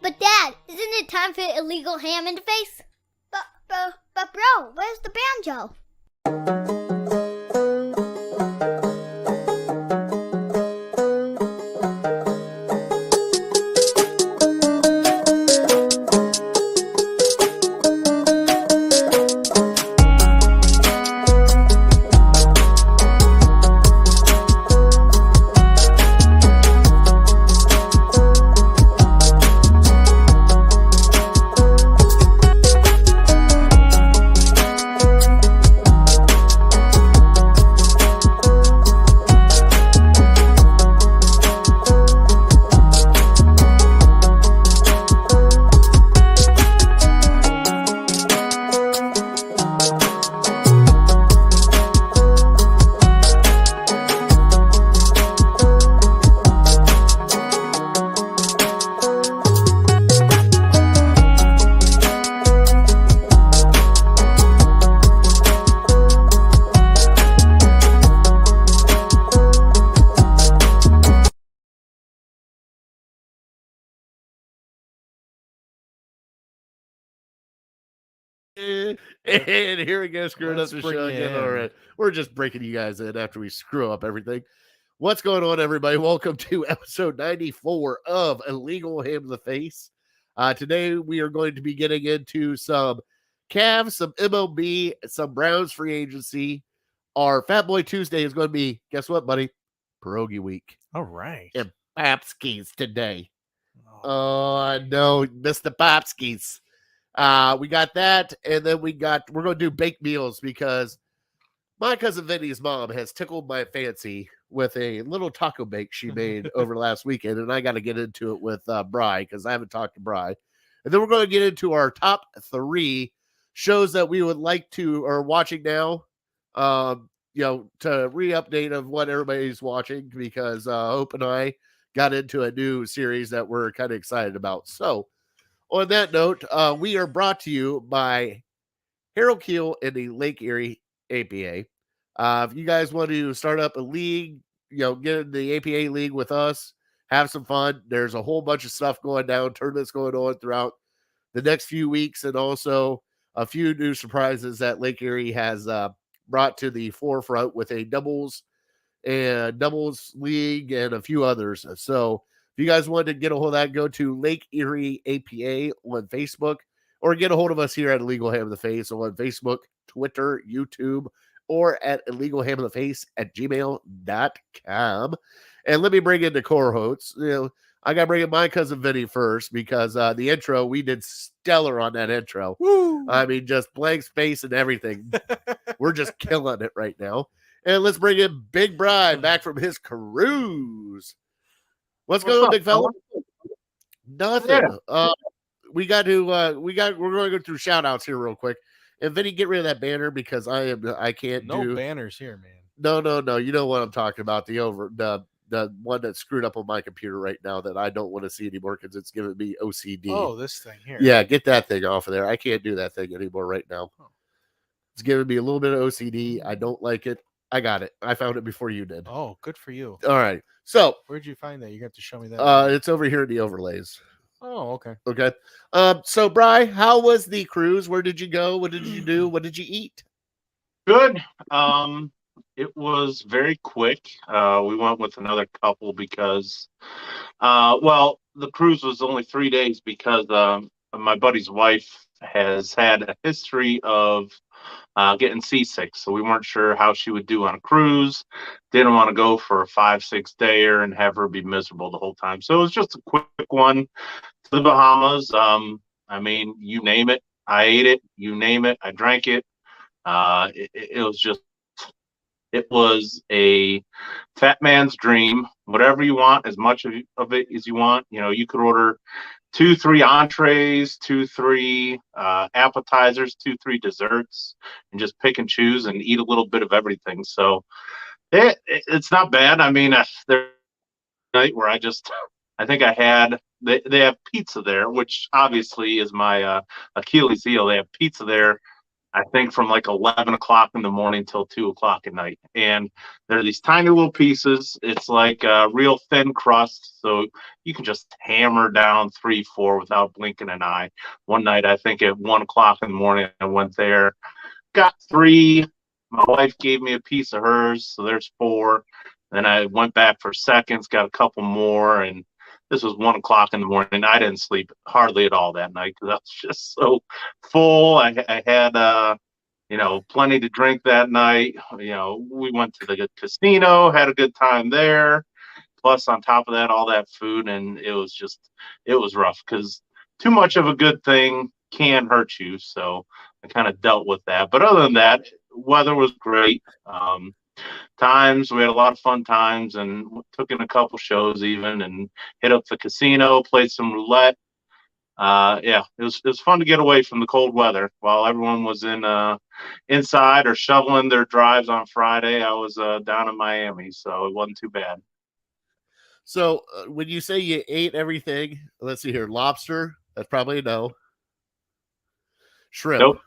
But Dad, isn't it time for illegal ham in the face? But bro, where's the banjo? And here we go, screwing up the show again. All right. We're just breaking you guys in after we screw up everything. What's going on, everybody? Welcome to episode 94 of Illegal Ham in the Face. Today, we are going to be getting into some Cavs, some MLB, some Browns free agency. Our Fat Boy Tuesday is going to be, guess what, buddy? Pierogi week. All right. And Papskis today. Oh, no, Mr. Papskis. We got that, and then we're going to do baked meals because my cousin Vinny's mom has tickled my fancy with a little taco bake she made over last weekend, and I got to get into it with Bri because I haven't talked to Bri. And then we're going to get into our top 3 shows that we would like to are watching now, to re-update of what everybody's watching because Hope and I got into a new series that we're kind of excited about. So, on that note, we are brought to you by Harold Keel and the Lake Erie APA. If you guys want to start up a league, get in the APA league with us, have some fun. There's a whole bunch of stuff going down, tournaments going on throughout the next few weeks, and also a few new surprises that Lake Erie has brought to the forefront with a doubles league and a few others. So, if you guys want to get a hold of that, go to Lake Erie APA on Facebook or get a hold of us here at Illegal Ham in the Face on Facebook, Twitter, YouTube, or at illegalhamintheface@gmail.com. And let me bring in the co-hosts. I got to bring in my cousin Vinny first because the intro, we did stellar on that intro. Woo! I mean, just blank space and everything. We're just killing it right now. And let's bring in Big Brian back from his cruise. What's going on, big fella? Nothing. Yeah. We're going to go through shout outs here real quick. And Vinny, get rid of that banner because I can't do no banners here, man. No. You know what I'm talking about. The one that's screwed up on my computer right now that I don't want to see anymore because it's giving me OCD. Oh, this thing here. Yeah, get that thing off of there. I can't do that thing anymore right now. It's giving me a little bit of OCD. I don't like it. I got it. I found it before you did. Oh, good for you. All right. So where'd you find that? You have to show me that. It's over here in the overlays. Oh, okay. Okay. So Bri, how was the cruise? Where did you go? What did you do? What did you eat? Good. It was very quick. We went with another couple because, the cruise was only 3 days because my buddy's wife has had a history of getting seasick, so we weren't sure how she would do on a cruise. Didn't want to go for a 5-6 dayer and have her be miserable the whole time. So it was just a quick one to the Bahamas. I mean, you name it, I ate it. You name it, I drank it. It was a fat man's dream. Whatever you want, as much of it as you want. You could order 2-3 entrees, 2-3 appetizers, 2-3 desserts, and just pick and choose and eat a little bit of everything. So it's not bad. I mean, there's a night where I think I had, they have pizza there, which obviously is my Achilles heel. They have pizza there I think from like 11 o'clock in the morning till 2 o'clock at night. And they're these tiny little pieces. It's like a real thin crust. So you can just hammer down 3, 4 without blinking an eye. One night, I think at 1 o'clock in the morning, I went there, got 3. My wife gave me a piece of hers. So there's 4. Then I went back for seconds, got a couple more. And this was 1 o'clock in the morning. I didn't sleep hardly at all that night because I was just so full. I had, plenty to drink that night. We went to the casino, had a good time there. Plus, on top of that, all that food. And it was rough because too much of a good thing can hurt you. So I kind of dealt with that. But other than that, weather was great. We had a lot of fun times and took in a couple shows even and hit up the casino, played some roulette. It was fun to get away from the cold weather while everyone was inside or shoveling their drives on Friday. I was down in Miami, so it wasn't too bad. So when you say you ate everything, let's see here, lobster, that's probably a no. Shrimp.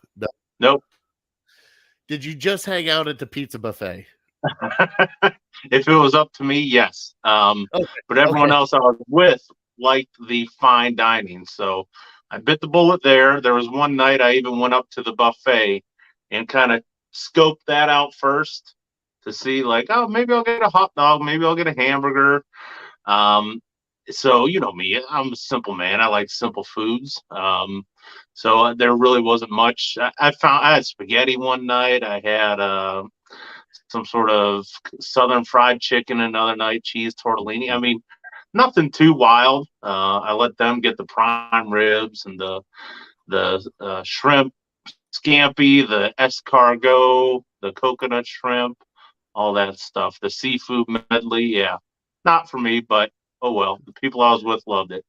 Nope. Did you just hang out at the pizza buffet? If it was up to me, yes. Okay. But everyone else I was with liked the fine dining. So I bit the bullet there. There was one night I even went up to the buffet and kind of scoped that out first to see like, oh, maybe I'll get a hot dog. Maybe I'll get a hamburger. So you know me, I'm a simple man. I like simple foods. So there really wasn't much. I had spaghetti one night. I had some sort of southern fried chicken another night, cheese tortellini. I mean, nothing too wild. I let them get the prime ribs and the shrimp scampi, the escargot, the coconut shrimp, all that stuff. The seafood medley, yeah. Not for me, but oh well. The people I was with loved it.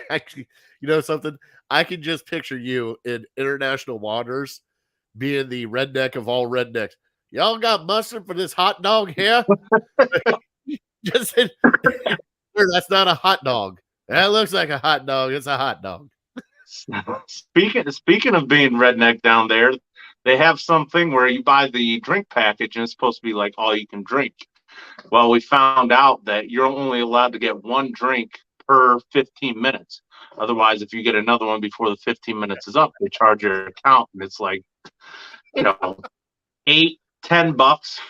Actually, you know something? I can just picture you in international waters being the redneck of all rednecks. Y'all got mustard for this hot dog here? Just said, that's not a hot dog. That looks like a hot dog. It's a hot dog. Speaking of being redneck down there, they have something where you buy the drink package and it's supposed to be like all you can drink. Well, we found out that you're only allowed to get one drink per 15 minutes. Otherwise, if you get another one before the 15 minutes is up, they charge your account, and it's like, $8-10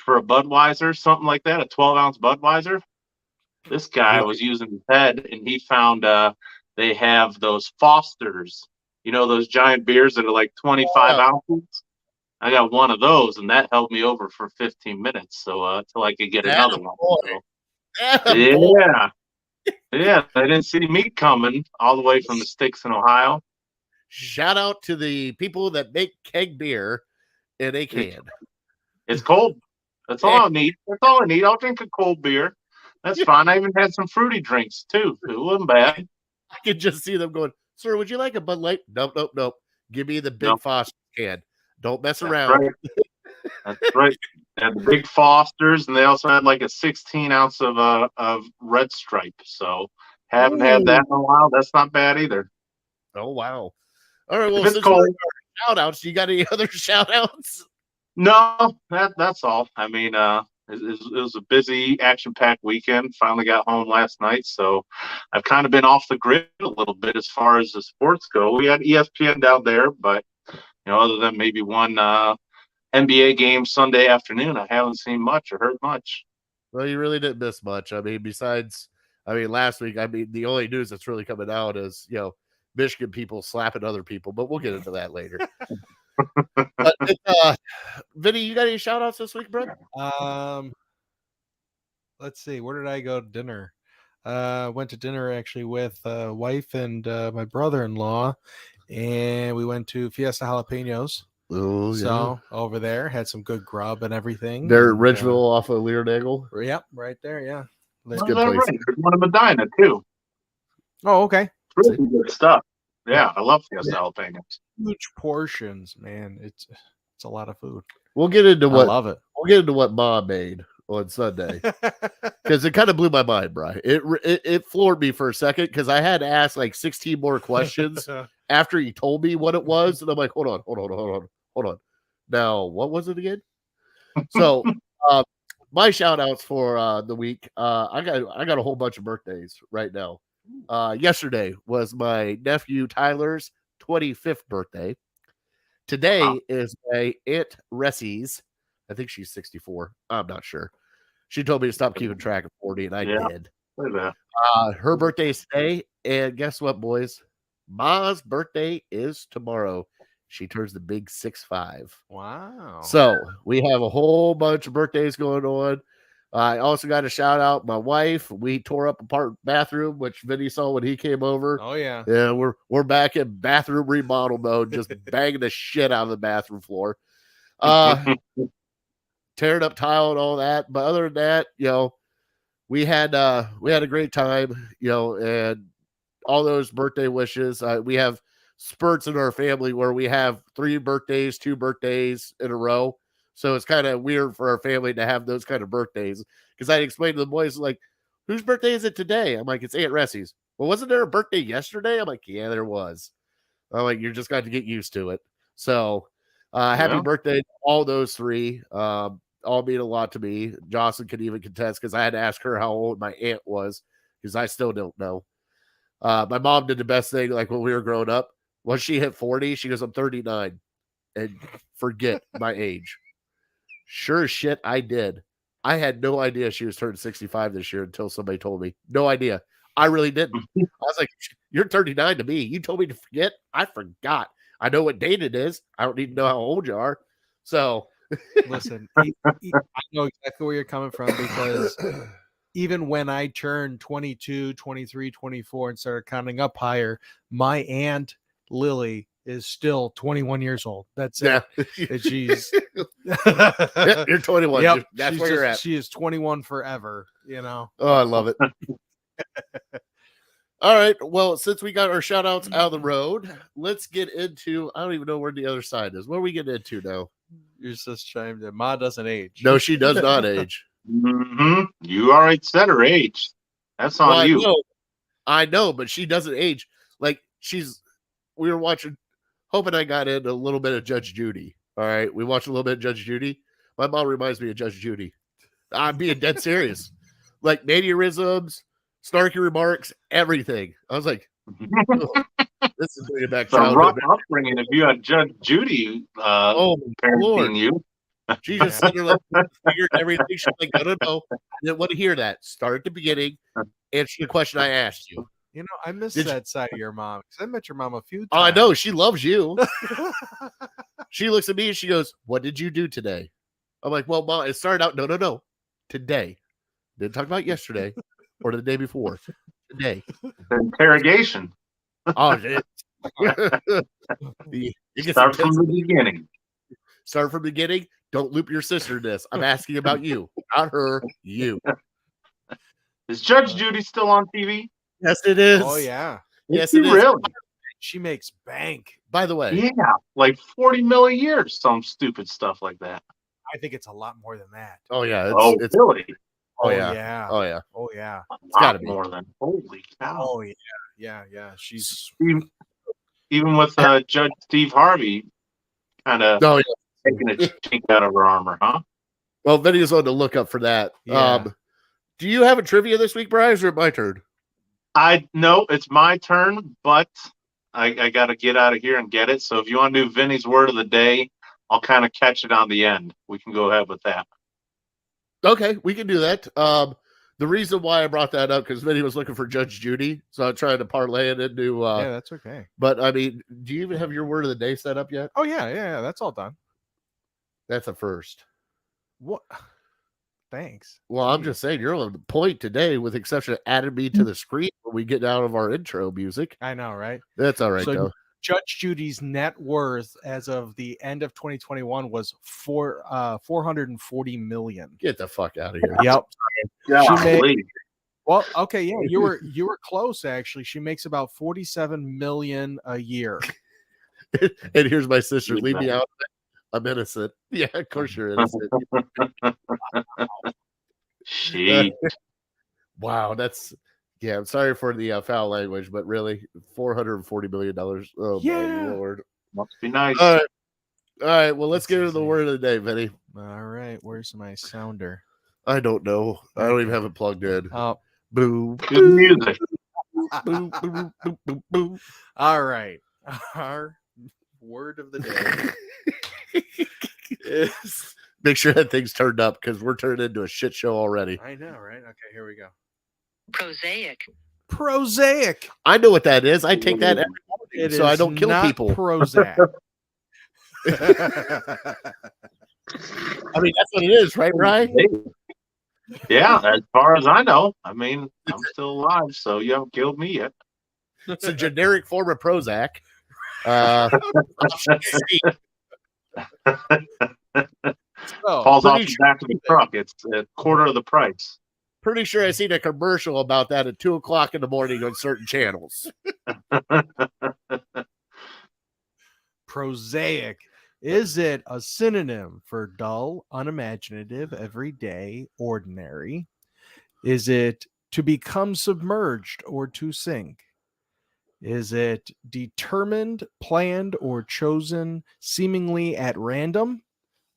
for a Budweiser, something like that, a 12-ounce Budweiser. This guy was using his head, and he found they have those Fosters, those giant beers that are like 25 ounces. I got one of those, and that held me over for 15 minutes, so until I could get another one. So, yeah, I didn't see me coming all the way from the sticks in Ohio. Shout out to the people that make keg beer in a can. It's cold. That's all I need. I'll drink a cold beer. That's fine. I even had some fruity drinks too. It wasn't bad. I could just see them going, "Sir, would you like a Bud Light?" Nope. Give me the big Foster can. Don't mess around. Right. That's right. They had the big Fosters, and they also had like a 16-ounce of Red Stripe. So haven't had that in a while. That's not bad either. Oh wow! All right. Well, since shout outs. You got any other shout outs? No, that's all. I mean, it was a busy, action-packed weekend. Finally got home last night, so I've kind of been off the grid a little bit as far as the sports go. We had ESPN down there, but other than maybe one NBA game Sunday afternoon, I haven't seen much or heard much. Well, you really didn't miss much. I mean, last week, the only news that's really coming out is, Michigan people slapping other people, but we'll get into that later. Vinny, you got any shout outs this week, bro? Let's see. Where did I go to dinner? Went to dinner actually with wife and my brother-in-law, and we went to Fiesta Jalapenos. Oh, yeah. So over there, had some good grub and everything. They're at Ridgeville off of Learnagel. Yep, right there. Yeah, that's good place. Right. There's one in Medina too. Oh, okay. Really good stuff. Yeah, I love Fiesta Jalapenos. Huge portions, man. It's a lot of food. We'll get into what I love it. We'll get into what Mom made on Sunday because it kind of blew my mind, Brian. It floored me for a second because I had to ask like 16 more questions after he told me what it was, and I'm like, hold on. Now, what was it again? So, my shout outs for the week. I got a whole bunch of birthdays right now. Yesterday was my nephew Tyler's 25th birthday. Today is my Aunt Ressie's. I think she's 64. I'm not sure. She told me to stop keeping track of 40, and I did. Her birthday is today, and guess what, boys? Ma's birthday is tomorrow. She turns the big 6'5". Wow. So we have a whole bunch of birthdays going on. I also got to shout out my wife. We tore up a part bathroom, which Vinny saw when he came over. Oh yeah. Yeah, we're back in bathroom remodel mode, just banging the shit out of the bathroom floor. Tearing up tile and all that. But other than that, we had a great time, and all those birthday wishes. We have spurts in our family where we have 2 birthdays in a row. So it's kind of weird for our family to have those kind of birthdays. Because I explained to the boys, like, whose birthday is it today? I'm like, it's Aunt Ressie's. Well, wasn't there a birthday yesterday? I'm like, yeah, there was. I'm like, you're just got to get used to it. So happy birthday to all those 3. All mean a lot to me. Jocelyn could even contest because I had to ask her how old my aunt was because I still don't know. My mom did the best thing, like when we were growing up. Once she hit 40, she goes, I'm 39. And forget my age. Sure as shit, I did. I had no idea she was turning 65 this year until somebody told me. No idea. I really didn't. I was like, you're 39 to me. You told me to forget. I forgot. I know what date it is. I don't need to know how old you are. So listen, I know exactly where you're coming from because even when I turned 22, 23, 24 and started counting up higher, my aunt Lily is still 21 years old. That's it. She's you're 21. Yep. That's where you're at. She is 21 forever, Oh, I love it. All right. Well, since we got our shout outs out of the road, let's get into, I don't even know where the other side is. What are we getting into now? You're just chimed in. Ma doesn't age. No, she does not age. You already said her age. That's on you. I know, but she doesn't age. Like we were watching, Hope and I got into a little bit of Judge Judy. All right. We watched a little bit of Judge Judy. My mom reminds me of Judge Judy. I'm being dead serious. Like mannerisms, snarky remarks, everything. I was like, this is bringing back a rough upbringing if you had Judge Judy parenting you. She just said figured everything. She's like, no. I didn't want to hear that. Start at the beginning. Answer the question I asked you. You know, I miss that side of your mom because I met your mom a few times. Oh, I know. She loves you. She looks at me and she goes, what did you do today? I'm like, well, Mom, it started out, no. Today. Didn't talk about yesterday or the day before. Today. Interrogation. Oh, Start from the beginning. Start from the beginning. Don't loop your sister in this. I'm asking about you, not her, you. Is Judge Judy still on TV? Yes, it is. Oh, yeah. Yes, it is. Really? She makes bank. By the way. Yeah, like 40 million a year, some stupid stuff like that. I think it's a lot more than that. Oh, yeah. It's really? Oh, yeah. Oh, yeah. Oh, yeah. It's got to be more than. Holy cow. Oh, yeah. Yeah. She's even with Judge Steve Harvey kind of taking a chink out of her armor, huh? Well, Vinny's on the lookup for that. Yeah. Do you have a trivia this week, Brian, or is it my turn? No, it's my turn, but I got to get out of here and get it. So if you want to do Vinny's word of the day, I'll kind of catch it on the end. We can go ahead with that. Okay, we can do that. The reason why I brought that up because Vinny was looking for Judge Judy, so I'm trying to parlay it into. Yeah, that's okay. But I mean, do you even have your word of the day set up yet? Oh yeah, that's all done. That's a first. What? Thanks. Well, I'm just saying you're on the point today, with exception of adding me to the screen when we get out of our intro music. I know, right? That's all right, though. Judge Judy's net worth as of the end of 2021 was $440 million. Get the fuck out of here. Yep. Well, okay, yeah, you were close actually. She makes about $47 million a year. And here's my sister. Leave me out. I'm innocent. Yeah, of course you're innocent. Wow, I'm sorry for the foul language, but really, $440 million. Oh, Yeah. my Lord. Must be nice. All right. Well, let's This get into is the a- word of the day, Vinny. All right. Where's my sounder? I don't know. I don't even have it plugged in. Oh. Boo. Good music. Boo, boo, boo, boo, boo. All right. Our word of the day is. Make sure that thing's turned up because we're turning into a shit show already. I know, right? Okay, here we go. Prosaic. Prosaic. I know what that is. I take that every morning so I don't kill not people. Prozac. I mean, that's what it is, right, Brian? Yeah, as far as I know. I mean, I'm still alive, so you haven't killed me yet. It's a generic form of Prozac. So, Falls off pretty the back of the truck. It's a quarter of the price. pretty sure I seen a commercial about that at 2:00 in the morning on certain channels. prosaic. Is it a synonym for dull, unimaginative, everyday, ordinary? Is it to become submerged or to sink? Is it determined, planned, or chosen seemingly at random?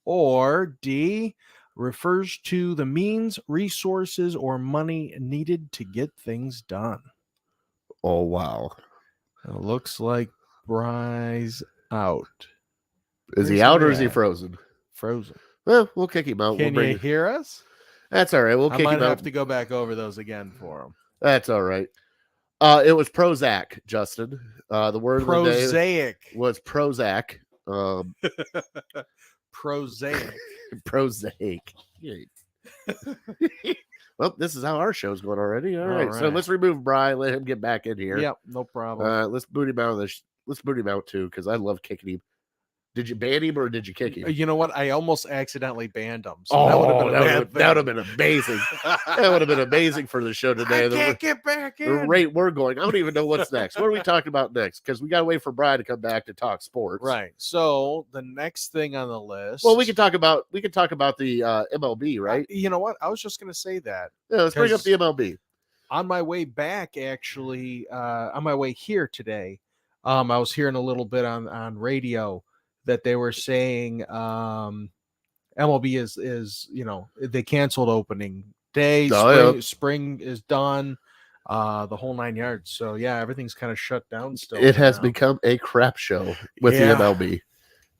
Or D, refers to the means, resources, or money needed to get things done? Oh, wow. It looks like Bry's out. Is he Where's out he or is he at? frozen? Frozen. Well, we'll kick him out. Can we'll you hear us? That's all right. We'll I kick might him out. have to go back over those again for him. That's all right. It was Prozac, Justin. The word of the day Prosaic. was Prozac. Prosaic. Prozac. Well, this is how our show's going already. All right. So right. let's remove Brian. Let him get back in here. Yep, no problem. Let's boot him out of this. Let's boot him out too, because I love kicking him. Did you ban him or did you kick him? You know what? I almost accidentally banned him. So that would have been a bad that would have thing. been amazing. That would have been amazing for the show today. I The- can't get back the in. rate we're going. I don't even know what's next. What are we talking about next? Because we got to wait for Brian to come back to talk sports. Right. So the next thing on the list. Well, we can talk about the MLB, right? You know what? I was just going to say that. Yeah, let's bring up the MLB. On my way back, actually, on my way here today, I was hearing a little bit on radio that they were saying MLB is they canceled opening day. Spring is done. The whole 9 yards. So yeah, everything's kind of shut down still. It has now. become a crap show with Yeah. the MLB.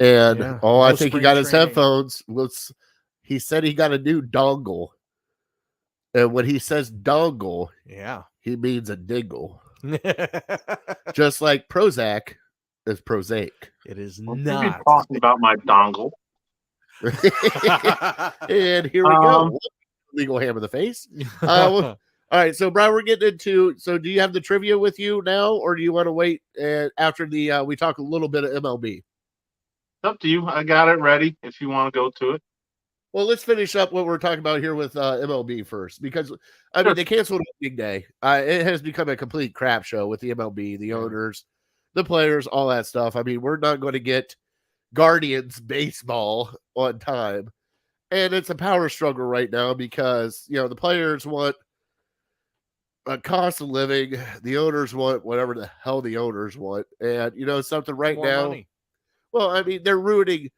And Yeah. I No think he spring got his training. headphones. He said he got a new dongle. And when he says dongle, Yeah. he means a dingle. Just like Prozac is prosaic. It is Well, you not. talking about my dongle. And here we go. Legal ham in the face. All right, so Brian, we're getting into. So, do you have the trivia with you now, or do you want to wait after the we talk a little bit of MLB? It's up to you. I got it ready if you want to go to it. Well, let's finish up what we're talking about here with MLB first, because I mean they canceled opening day. It has become a complete crap show with the MLB, the owners, the players, all that stuff. I mean, we're not going to get Guardians baseball on time, and it's a power struggle right now because the players want a cost of living, the owners want whatever the hell the owners want, and something right More now. money. Well, I mean, they're ruining.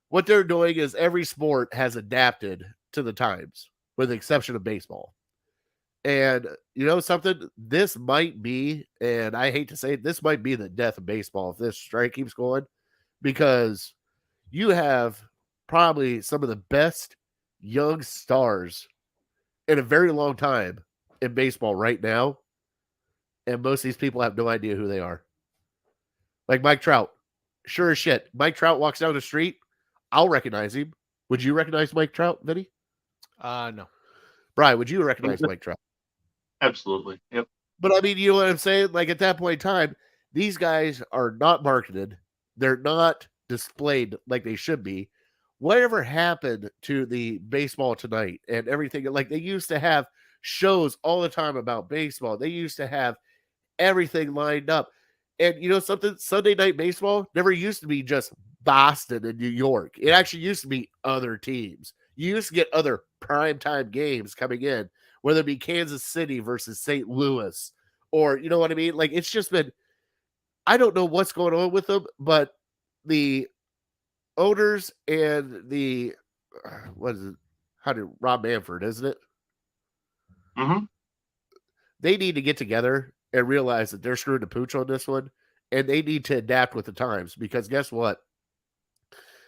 What they're doing is every sport has adapted to the times, with the exception of baseball. And something, this might be, and I hate to say it, this might be the death of baseball if this strike keeps going, because you have probably some of the best young stars in a very long time in baseball right now. And most of these people have no idea who they are. Like Mike Trout. Sure as shit. Mike Trout walks down the street. I'll recognize him. Would you recognize Mike Trout, Vinny? No. Brian, would you recognize Mike Trout? Absolutely. Yep. But I mean, you know what I'm saying? Like at that point in time, these guys are not marketed. They're not displayed like they should be. Whatever happened to the baseball tonight and everything? Like they used to have shows all the time about baseball. They used to have everything lined up. And something, Sunday Night Baseball never used to be just Boston and New York. It actually used to be other teams. You used to get other primetime games coming in, whether it be Kansas City versus St. Louis, or you know what I mean? Like it's just been I don't know what's going on with them, but the owners and the what is it? Rob Manfred, isn't it? Mm-hmm. They need to get together and realize that they're screwing the pooch on this one, and they need to adapt with the times because guess what?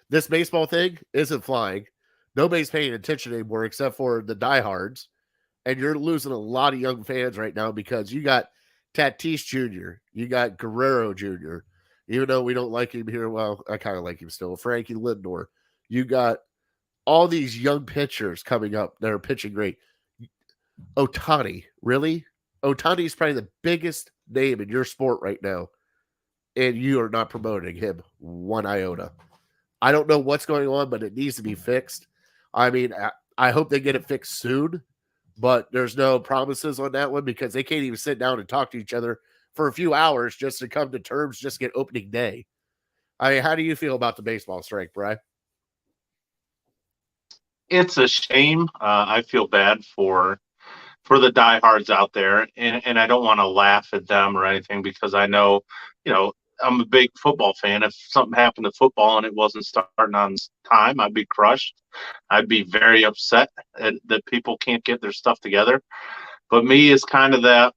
This baseball thing isn't flying. Nobody's paying attention anymore except for the diehards, and you're losing a lot of young fans right now because you got Tatis Jr., you got Guerrero Jr., even though we don't like him here. Well, I kind of like him still. Frankie Lindor. You got all these young pitchers coming up that are pitching great. Ohtani, really? Ohtani is probably the biggest name in your sport right now, and you are not promoting him one iota. I don't know what's going on, but it needs to be fixed. I mean, I hope they get it fixed soon, but there's no promises on that one because they can't even sit down and talk to each other for a few hours just to come to terms, just get opening day. I mean, how do you feel about the baseball strike, Brian? It's a shame. I feel bad for the diehards out there, and I don't want to laugh at them or anything because I know, I'm a big football fan. If something happened to football and it wasn't starting on time, I'd be crushed. I'd be very upset that people can't get their stuff together. But me is kind of that.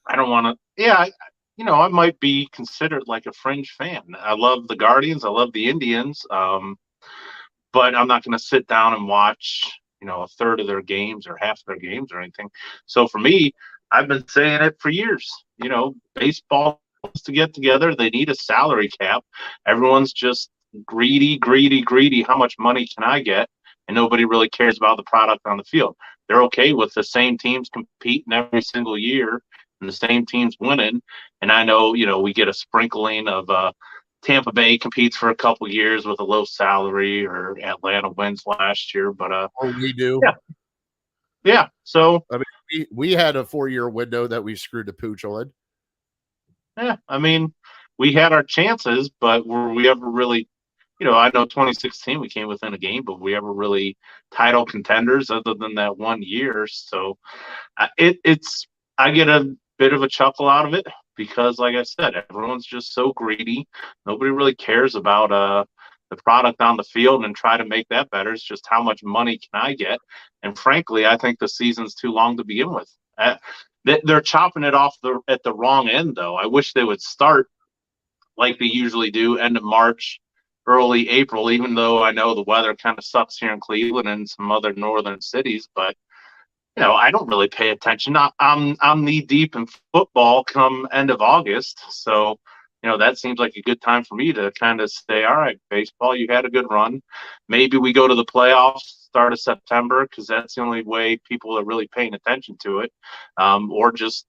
I don't want to. Yeah, I might be considered like a fringe fan. I love the Guardians. I love the Indians. But I'm not going to sit down and watch, a third of their games or half of their games or anything. So for me, I've been saying it for years. Baseball wants to get together. They need a salary cap. Everyone's just greedy, greedy, greedy. How much money can I get? And nobody really cares about the product on the field. They're okay with the same teams competing every single year and the same teams winning. And I know, we get a sprinkling of Tampa Bay competes for a couple years with a low salary, or Atlanta wins last year. But we do. Yeah. So I mean, we had a 4-year window that we screwed the pooch on. Yeah, I mean, we had our chances, but were we ever really? I know 2016 we came within a game, but we ever really title contenders other than that 1 year. So it's I get a bit of a chuckle out of it because, like I said, everyone's just so greedy. Nobody really cares about the product on the field and try to make that better. It's just how much money can I get? And frankly, I think the season's too long to begin with. They're chopping it off at the wrong end, though. I wish they would start like they usually do, end of March, early April, even though I know the weather kind of sucks here in Cleveland and some other northern cities. But I don't really pay attention. I'm knee deep in football come end of August, so that seems like a good time for me to kind of say, all right, baseball, you had a good run. Maybe we go to the playoffs start of September because that's the only way people are really paying attention to it, or just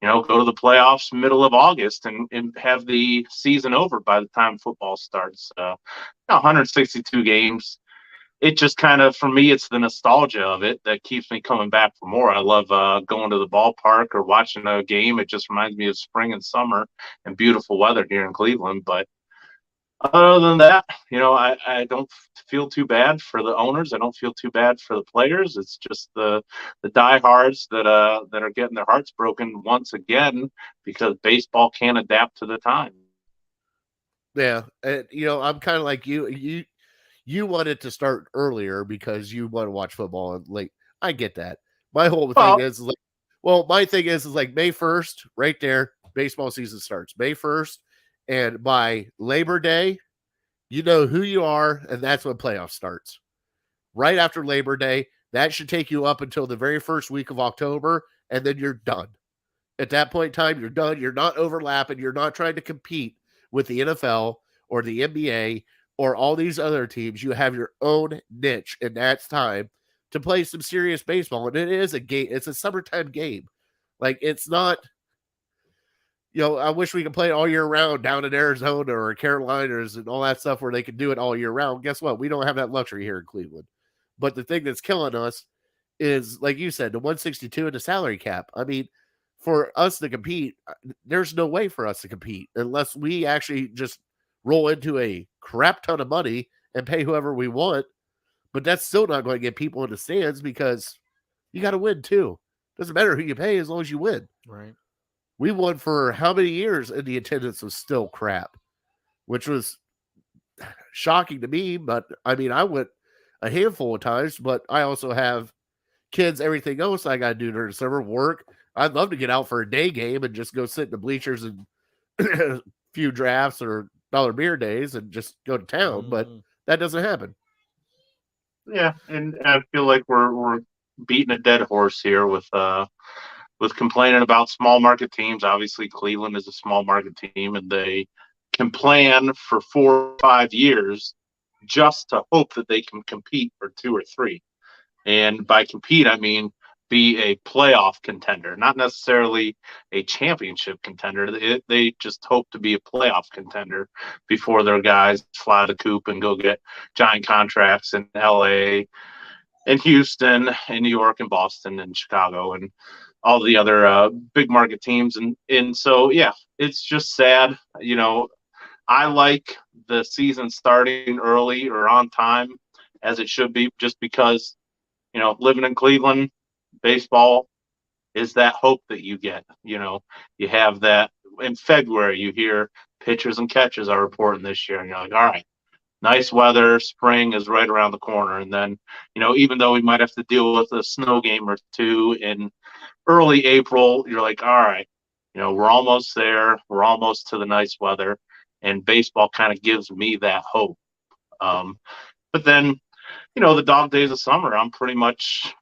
go to the playoffs middle of August and have the season over by the time football starts. 162 games. It just kind of, for me, it's the nostalgia of it that keeps me coming back for more. I love going to the ballpark or watching a game. It just reminds me of spring and summer and beautiful weather here in Cleveland. But other than that, I don't feel too bad for the owners. I don't feel too bad for the players. It's just the diehards that are getting their hearts broken once again because baseball can't adapt to the time. Yeah, and I'm kind of like you. You want it to start earlier because you want to watch football late. I get that. My whole thing is like, my thing is like May 1st, right there, baseball season starts May 1st. And by Labor Day, you know who you are, and that's when playoff starts. Right after Labor Day, that should take you up until the very first week of October, and then you're done. At that point in time, you're done. You're not overlapping. You're not trying to compete with the NFL or the NBA or all these other teams. You have your own niche, and that's time to play some serious baseball. And it is a game. It's a summertime game. Like, it's not, I wish we could play it all year round down in Arizona or Carolinas and all that stuff where they can do it all year round. Guess what? We don't have that luxury here in Cleveland. But the thing that's killing us is, like you said, the 162 and the salary cap. I mean, for us to compete, there's no way for us to compete unless we actually just roll into a crap ton of money and pay whoever we want. But that's still not going to get people in the stands because you got to win too. Doesn't matter who you pay as long as you win. Right. we won for how many years, and the attendance was still crap, which was shocking to me. But I mean, I went a handful of times, but I also have kids, everything else I got to do during the summer, work. I'd love to get out for a day game and just go sit in the bleachers and a few drafts or dollar beer days and just go to town, but that doesn't happen. Yeah, and I feel like we're beating a dead horse here with complaining about small market teams. Obviously, Cleveland is a small market team, and they can plan for 4 or 5 years just to hope that they can compete for 2 or 3. And by compete, I mean be a playoff contender, not necessarily a championship contender. They just hope to be a playoff contender before their guys fly the coop and go get giant contracts in LA and Houston and New York and Boston and Chicago and all the other big market teams. And so, yeah, it's just sad. You know, I like the season starting early or on time as it should be, just because, you know, living in Cleveland, baseball is that hope that you get. You know, you have that in February, you hear pitchers and catchers are reporting this year, and you're like, all right, nice weather, spring is right around the corner. And then, you know, even though we might have to deal with a snow game or two in early April, you're like, all right, you know, we're almost there. We're almost to the nice weather. And baseball kind of gives me that hope. But then, you know, the dog days of summer, I'm pretty much,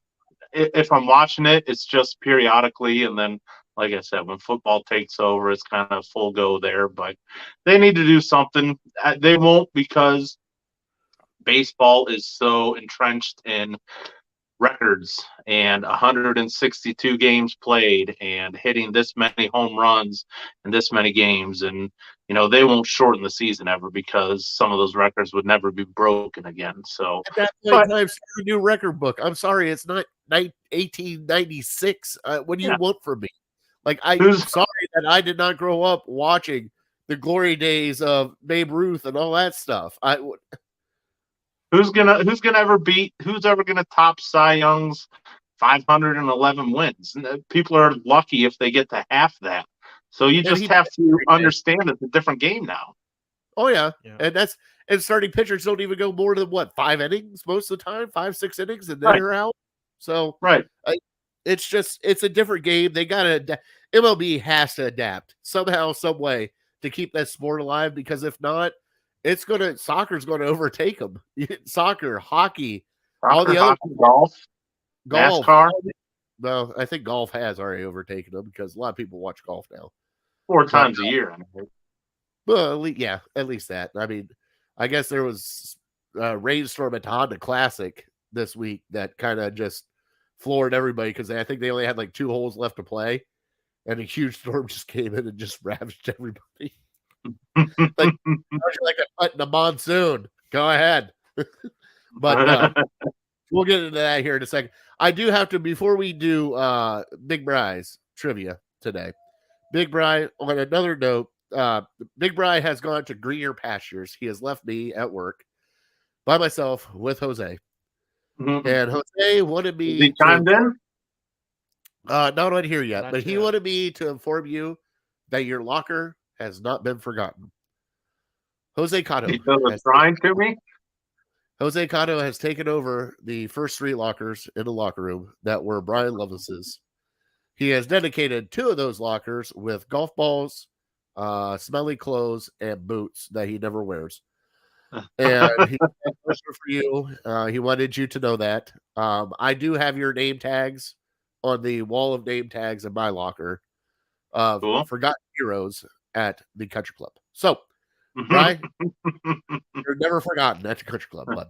if I'm watching it, it's just periodically. And then, like I said, when football takes over, it's kind of full go there. But they need to do something. They won't, because baseball is so entrenched in records and 162 games played and hitting this many home runs in this many games. And, you know, they won't shorten the season ever, because some of those records would never be broken again. So At that point in time, start a new record book. I'm sorry, it's not 1896. What do you want from me? Like, I'm sorry that I did not grow up watching the glory days of Babe Ruth and all that stuff. Who's ever gonna top Cy Young's 511 wins? People are lucky if they get to half that. So you just have to understand it's a different game now. Oh yeah. And starting pitchers don't even go more than 5 innings most of the time, 5-6 innings, and then they're out. So it's a different game. They gotta MLB has to adapt somehow, some way to keep that sport alive, because if not, soccer's gonna overtake them. Soccer, hockey, all the other golf, NASCAR. No, I think golf has already overtaken them, because a lot of people watch golf now 4 times a year. Well, at least that. I mean, I guess there was a rainstorm at the Honda Classic this week that kind of just floored everybody, because I think they only had like 2 holes left to play, and a huge storm just came in and just ravaged everybody. like a monsoon. Go ahead. But we'll get into that here in a second. I do have to, before we do Big Bry's trivia today, Big Bry, on another note, Big Bry has gone to greener pastures. He has left me at work by myself with Jose. Mm-hmm. And Jose wanted me to chimed in? Not on here yet, but he wanted me to inform you that your locker has not been forgotten. Jose Cotto. He was trying to me. Jose Cotto has taken over the first 3 lockers in the locker room that were Brian Loveless's. He has dedicated 2 of those lockers with golf balls, smelly clothes, and boots that he never wears. And he for you. He wanted you to know that. I do have your name tags on the wall of name tags in my locker. Cool. Forgotten heroes at the country club. So, Brian, you're never forgotten at the country club, bud.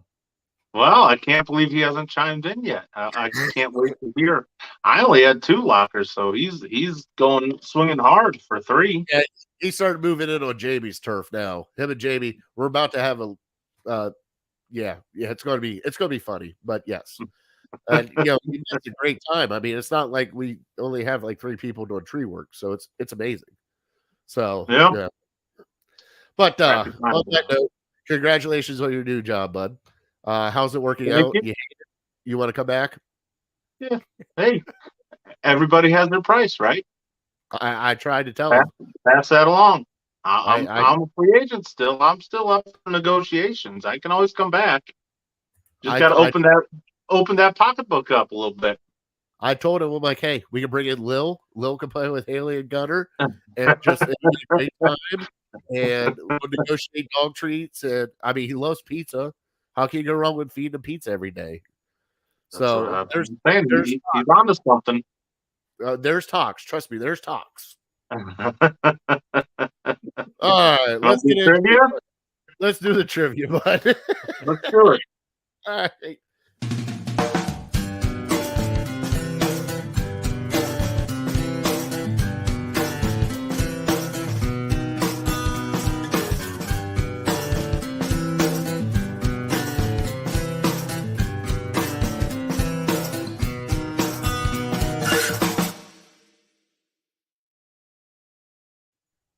Well, I can't believe he hasn't chimed in yet. I can't wait to hear. I only had 2 lockers, so he's going swinging hard for 3. Yeah, he started moving in on Jamie's turf now. Him and Jamie, we're about to have a it's going to be funny, but yes. And it's a great time. I mean, it's not like we only have like 3 people doing tree work, so it's amazing. So yeah. But on that note, congratulations on your new job, bud. How's it working out? You want to come back? Yeah. Hey, everybody has their price, right? I tried to tell him. Pass that along. I'm I- a free agent still. I'm still up for negotiations. I can always come back. Just got to open that pocketbook up a little bit. I told him, I'm like, hey, we can bring in Lil. Lil can play with Haley and Gunner, and just it'll be a great time. And we'll negotiate dog treats. And I mean, he loves pizza. How can you go wrong with feeding him pizza every day? So he's onto something. There's talks. Trust me, there's talks. All right, let's get into trivia. Let's do the trivia, bud. Let's do it. All right.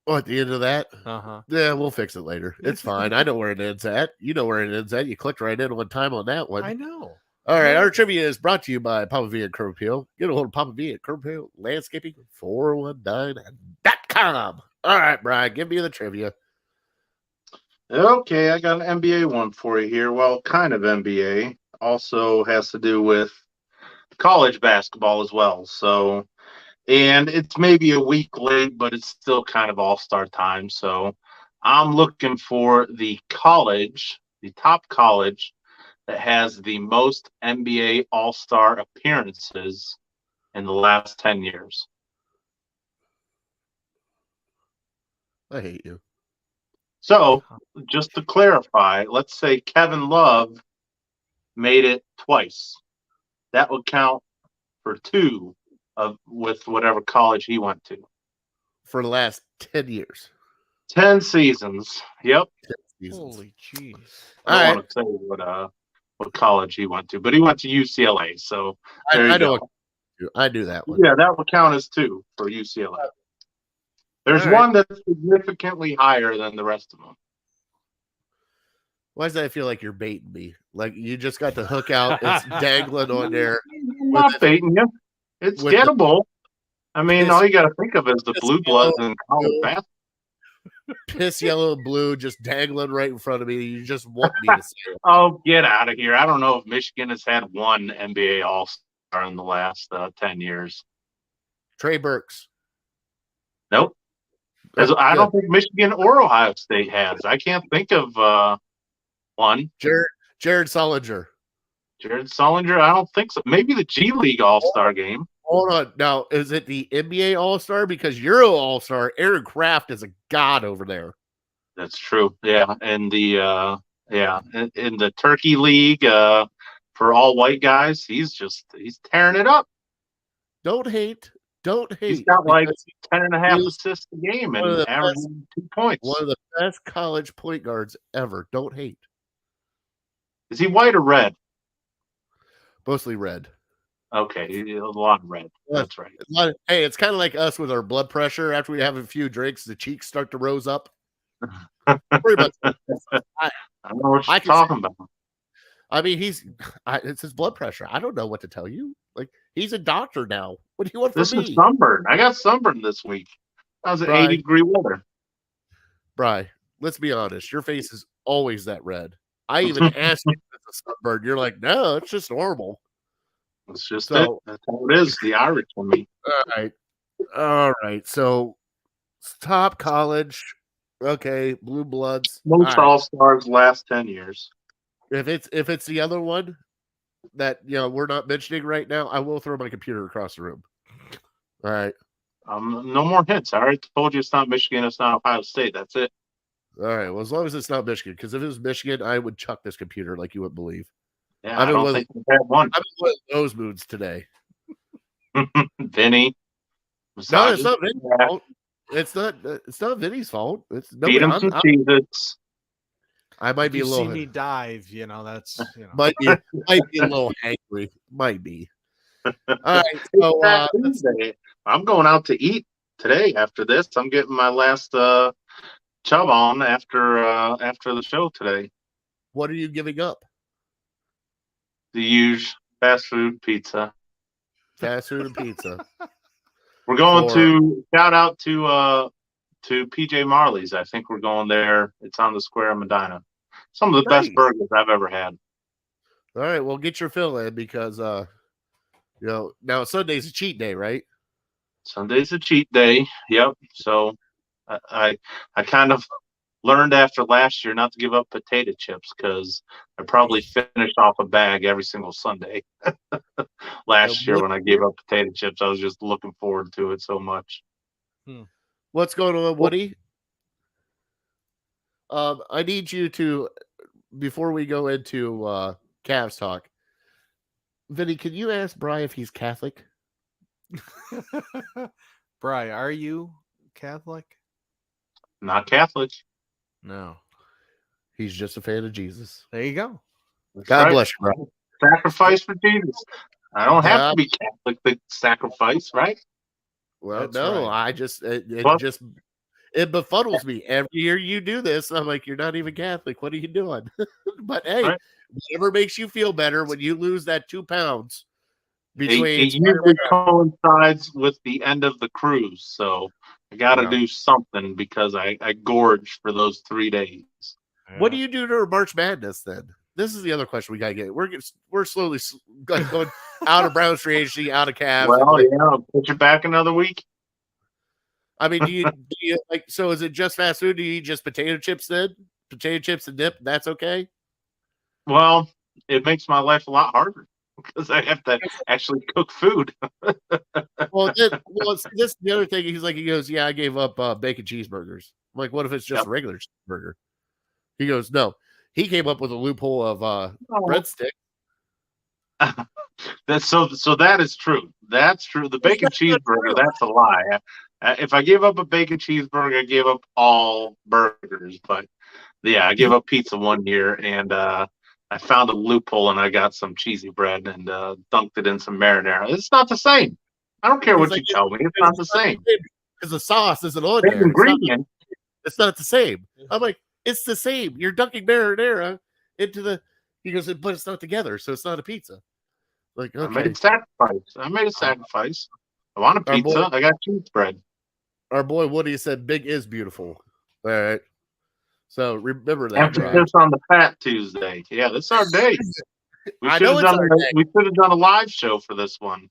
Oh, at the end of that? Yeah, we'll fix it later. It's fine. I know where it ends at. You know where it ends at. You clicked right in one time on that one. I know. All right, our trivia is brought to you by Papa V and Curb Appeal. Get a hold of Papa V at Curb Appeal Landscaping 419.com. All right, Brian, give me the trivia. Okay, I got an NBA one for you here. Well, kind of NBA. Also has to do with college basketball as well. So, and it's maybe a week late, but it's still kind of all-star time. So I'm looking for the top college that has the most NBA all-star appearances in the last 10 years. I hate you. So just to clarify, let's say Kevin Love made it twice. That would count for two with whatever college he went to. For the last 10 years. 10 seasons. Yep. 10 seasons. Holy jeez. I don't want to say what college he went to, but he went to UCLA. So there you go. I knew that one. Yeah, that would count as two for UCLA. There's one that's significantly higher than the rest of them. Why does that feel like you're baiting me? Like you just got the hook out. It's dangling on there. I'm not baiting you. It's gettable. I mean, all you got to think of is the blue bloods and college basketball. Piss yellow and blue just dangling right in front of me. You just want me to say it. Oh, get out of here. I don't know if Michigan has had one NBA All-Star in the last 10 years. Trey Burks. Nope. I don't think Michigan or Ohio State has. I can't think of one. Jared Solinger. Jared Solinger? I don't think so. Maybe the G League All-Star game. Hold on. Now, is it the NBA All-Star? Because Euro All-Star, Aaron Kraft is a god over there. That's true. Yeah. And the in the Turkey League for all white guys, he's tearing it up. Don't hate. He's got like 10.5 assists a game and averaging 2 points. One of the best college point guards ever. Don't hate. Is he white or red? Mostly red. Okay, a lot of red. That's right. Hey, it's kind of like us with our blood pressure. After we have a few drinks, the cheeks start to rose up. Pretty much. I don't know what you're talking about. I mean, it's his blood pressure. I don't know what to tell you. Like, he's a doctor now. What do you want from me? This is sunburn. I got sunburn this week. That was 80-degree weather. Bri, let's be honest. Your face is always that red. I even asked you if it's a sunburn. You're like, no, it's just normal. It's just it. That's how it is. The Irish for me. All right. So, top college. Okay, blue bloods. Most all-stars last 10 years. If it's the other one that we're not mentioning right now, I will throw my computer across the room. All right. No more hints. I already told you it's not Michigan. It's not Ohio State. That's it. All right. Well, as long as it's not Michigan, because if it was Michigan, I would chuck this computer like you wouldn't believe. Yeah, I don't think we've had one. I'm in one of those moods today. Vinny. No, it's not Vinny's fault. It's not Vinny's fault. It's beat him some Cheez-Its. I might be a little. See me dive, that's might be a little angry. Might be. All right. So I'm going out to eat today. After this, I'm getting my last chub on after the show today. What are you giving up? The huge fast food pizza. Fast food and pizza. We're going to shout out to PJ Marley's. I think we're going there. It's on the square of Medina. Some of the best burgers I've ever had. All right, well, get your fill in because now Sunday's a cheat day, right? Sunday's a cheat day. Yep. So I kind of learned after last year not to give up potato chips because I probably finished off a bag every single Sunday. Last year when I gave up potato chips, I was just looking forward to it so much. What's going on, Woody? I need you to, before we go into Cavs talk, Vinny, can you ask Bri if he's Catholic? Bri, are you Catholic? Not Catholic. No. He's just a fan of Jesus. There you go. God bless you, bro. Sacrifice for Jesus. I don't have to be Catholic to sacrifice, right? Well, That's no, right. I just it befuddles me every year you do this. I'm like, you're not even Catholic. What are you doing? But hey, whatever makes you feel better when you lose that 2 pounds between it usually coincides with the end of the cruise, so I got to do something because I gorged for those 3 days. What do you do to March Madness then? This is the other question we gotta get. We're slowly going out of Browns free agency, out of Cavs. Well, I'll put you back another week. I mean, do you like? So is it just fast food? Do you eat just potato chips then? Potato chips and dip? That's okay. Well, it makes my life a lot harder because I have to actually cook food. Well, this is the other thing. He goes, yeah, I gave up bacon cheeseburgers. I'm like, what if it's just a regular cheeseburger? He goes, no. He came up with a loophole of breadstick. So that is true. That's true. The bacon cheeseburger, that's a lie. If I gave up a bacon cheeseburger, I gave up all burgers. But yeah, I gave up pizza one year, and I found a loophole, and I got some cheesy bread and dunked it in some marinara. It's not the same. I don't care what you tell me. It's not the same. Because the sauce isn't on Same there. ingredient. It's not the same. I'm like, it's the same. You're dunking marinara into the. He goes, but it's not together, so it's not a pizza. Like, okay. I made a sacrifice. I want a pizza. I got cheese bread. Our boy Woody said, "Big is beautiful." All right. So remember that. Emphasis on the Fat Tuesday. Yeah, this is our day. We should have done a live show for this one.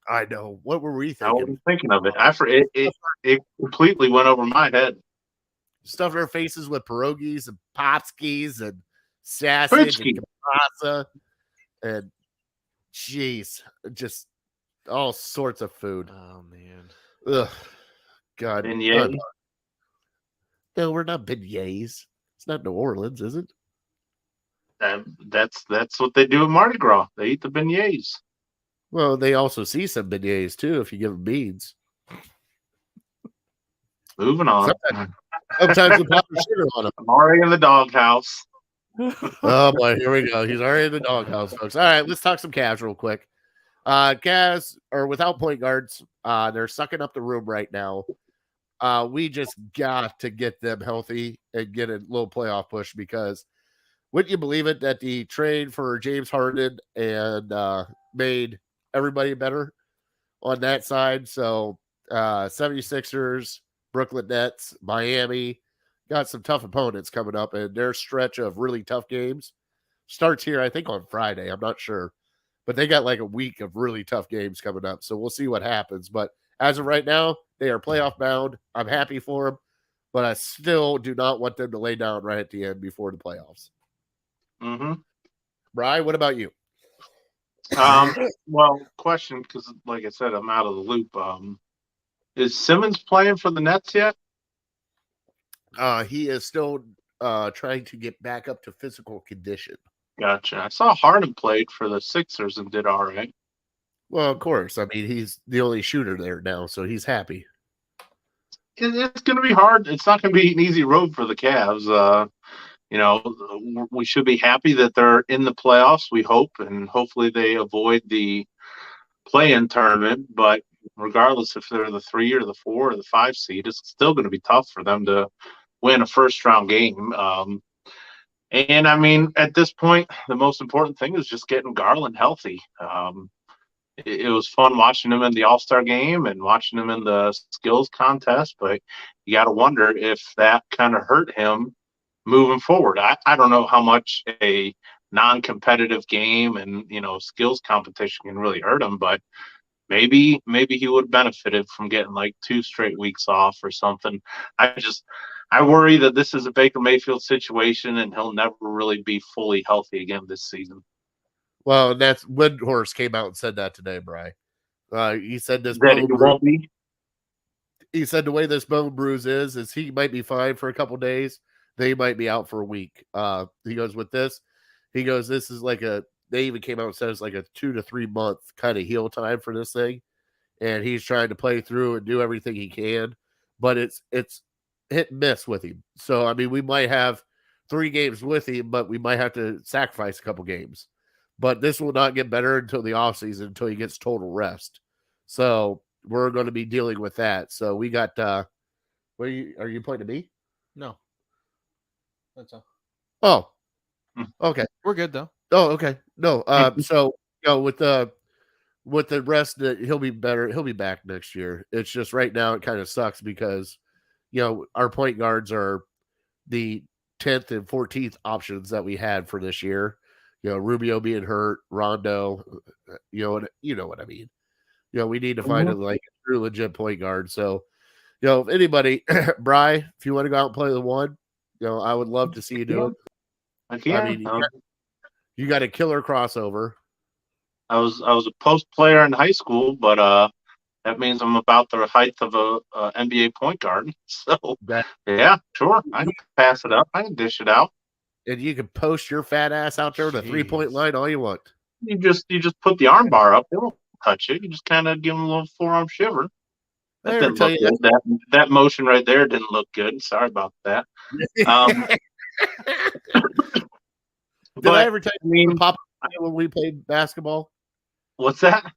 I know. What were we thinking? I wasn't thinking of it. It completely went over my head. Stuffed our faces with pierogies and potskis and sausage and kielbasa and jeez, just all sorts of food. Oh man. Ugh. God. Beignets. No, we're not beignets. It's not New Orleans, is it? That's what they do at Mardi Gras. They eat the beignets. Well, they also see some beignets too if you give them beans. Moving on. Sometimes we put sugar on them. I'm already in the doghouse. Oh boy, here we go. He's already in the doghouse, folks. All right, let's talk some Cavs real quick. Cavs are without point guards. They're sucking up the room right now. We just got to get them healthy and get a little playoff push because wouldn't you believe it that the trade for James Harden and made everybody better on that side? So 76ers, Brooklyn Nets, Miami got some tough opponents coming up, and their stretch of really tough games starts here, I think, on Friday. I'm not sure. But they got like a week of really tough games coming up. So we'll see what happens. But as of right now, they are playoff bound. I'm happy for them, but I still do not want them to lay down right at the end before the playoffs. Mm-hmm. Brian, what about you? Well, question, because like I said, I'm out of the loop. Is Simmons playing for the Nets yet? He is still trying to get back up to physical condition. Gotcha. I saw Harden played for the Sixers and did all right. Well, of course. I mean, he's the only shooter there now, so he's happy. It's going to be hard. It's not going to be an easy road for the Cavs. We should be happy that they're in the playoffs, we hope, and hopefully they avoid the play-in tournament. But regardless if they're the 3 or the 4 or the 5 seed, it's still going to be tough for them to win a first-round game. And I mean, at this point, the most important thing is just getting Garland healthy. it was fun watching him in the All-Star game and watching him in the skills contest, but you got to wonder if that kind of hurt him moving forward. I don't know how much a non-competitive game and, skills competition can really hurt him, but maybe he would have benefited from getting like 2 straight weeks off or something. I worry that this is a Baker Mayfield situation and he'll never really be fully healthy again this season. Well, that's Windhorse came out and said that today, Bri. He said this That he won't be. He said the way this bone bruise is he might be fine for a couple days. They might be out for a week. He goes with this. He goes, this is like they even came out and said it's like a 2 to 3 month kind of heal time for this thing. And he's trying to play through and do everything he can, but it's hit and miss with him. So, I mean, we might have 3 games with him, but we might have to sacrifice a couple games. But this will not get better until the offseason, until he gets total rest. So we're going to be dealing with that. So we got, are you pointing to me? No. That's all. Oh, okay. We're good though. Oh, okay. No. So, with the rest, he'll be better. He'll be back next year. It's just right now it kind of sucks because, our point guards are the 10th and 14th options that we had for this year. Rubio being hurt, Rondo, you know what I mean. We need to find a true legit point guard. So, if anybody, Bri, if you want to go out and play the one, I would love to see you do it. I mean, you got a killer crossover. I was a post player in high school, but that means I'm about the height of a NBA point guard. So yeah, sure, I can pass it up. I can dish it out. And you can post your fat ass out there on the 3-point line all you want. You just put the arm bar up. They won't touch it. You just kind of give them a little forearm shiver. That didn't look good. That motion right there didn't look good. Sorry about that. Did I ever tell you Papa when we played basketball? What's that?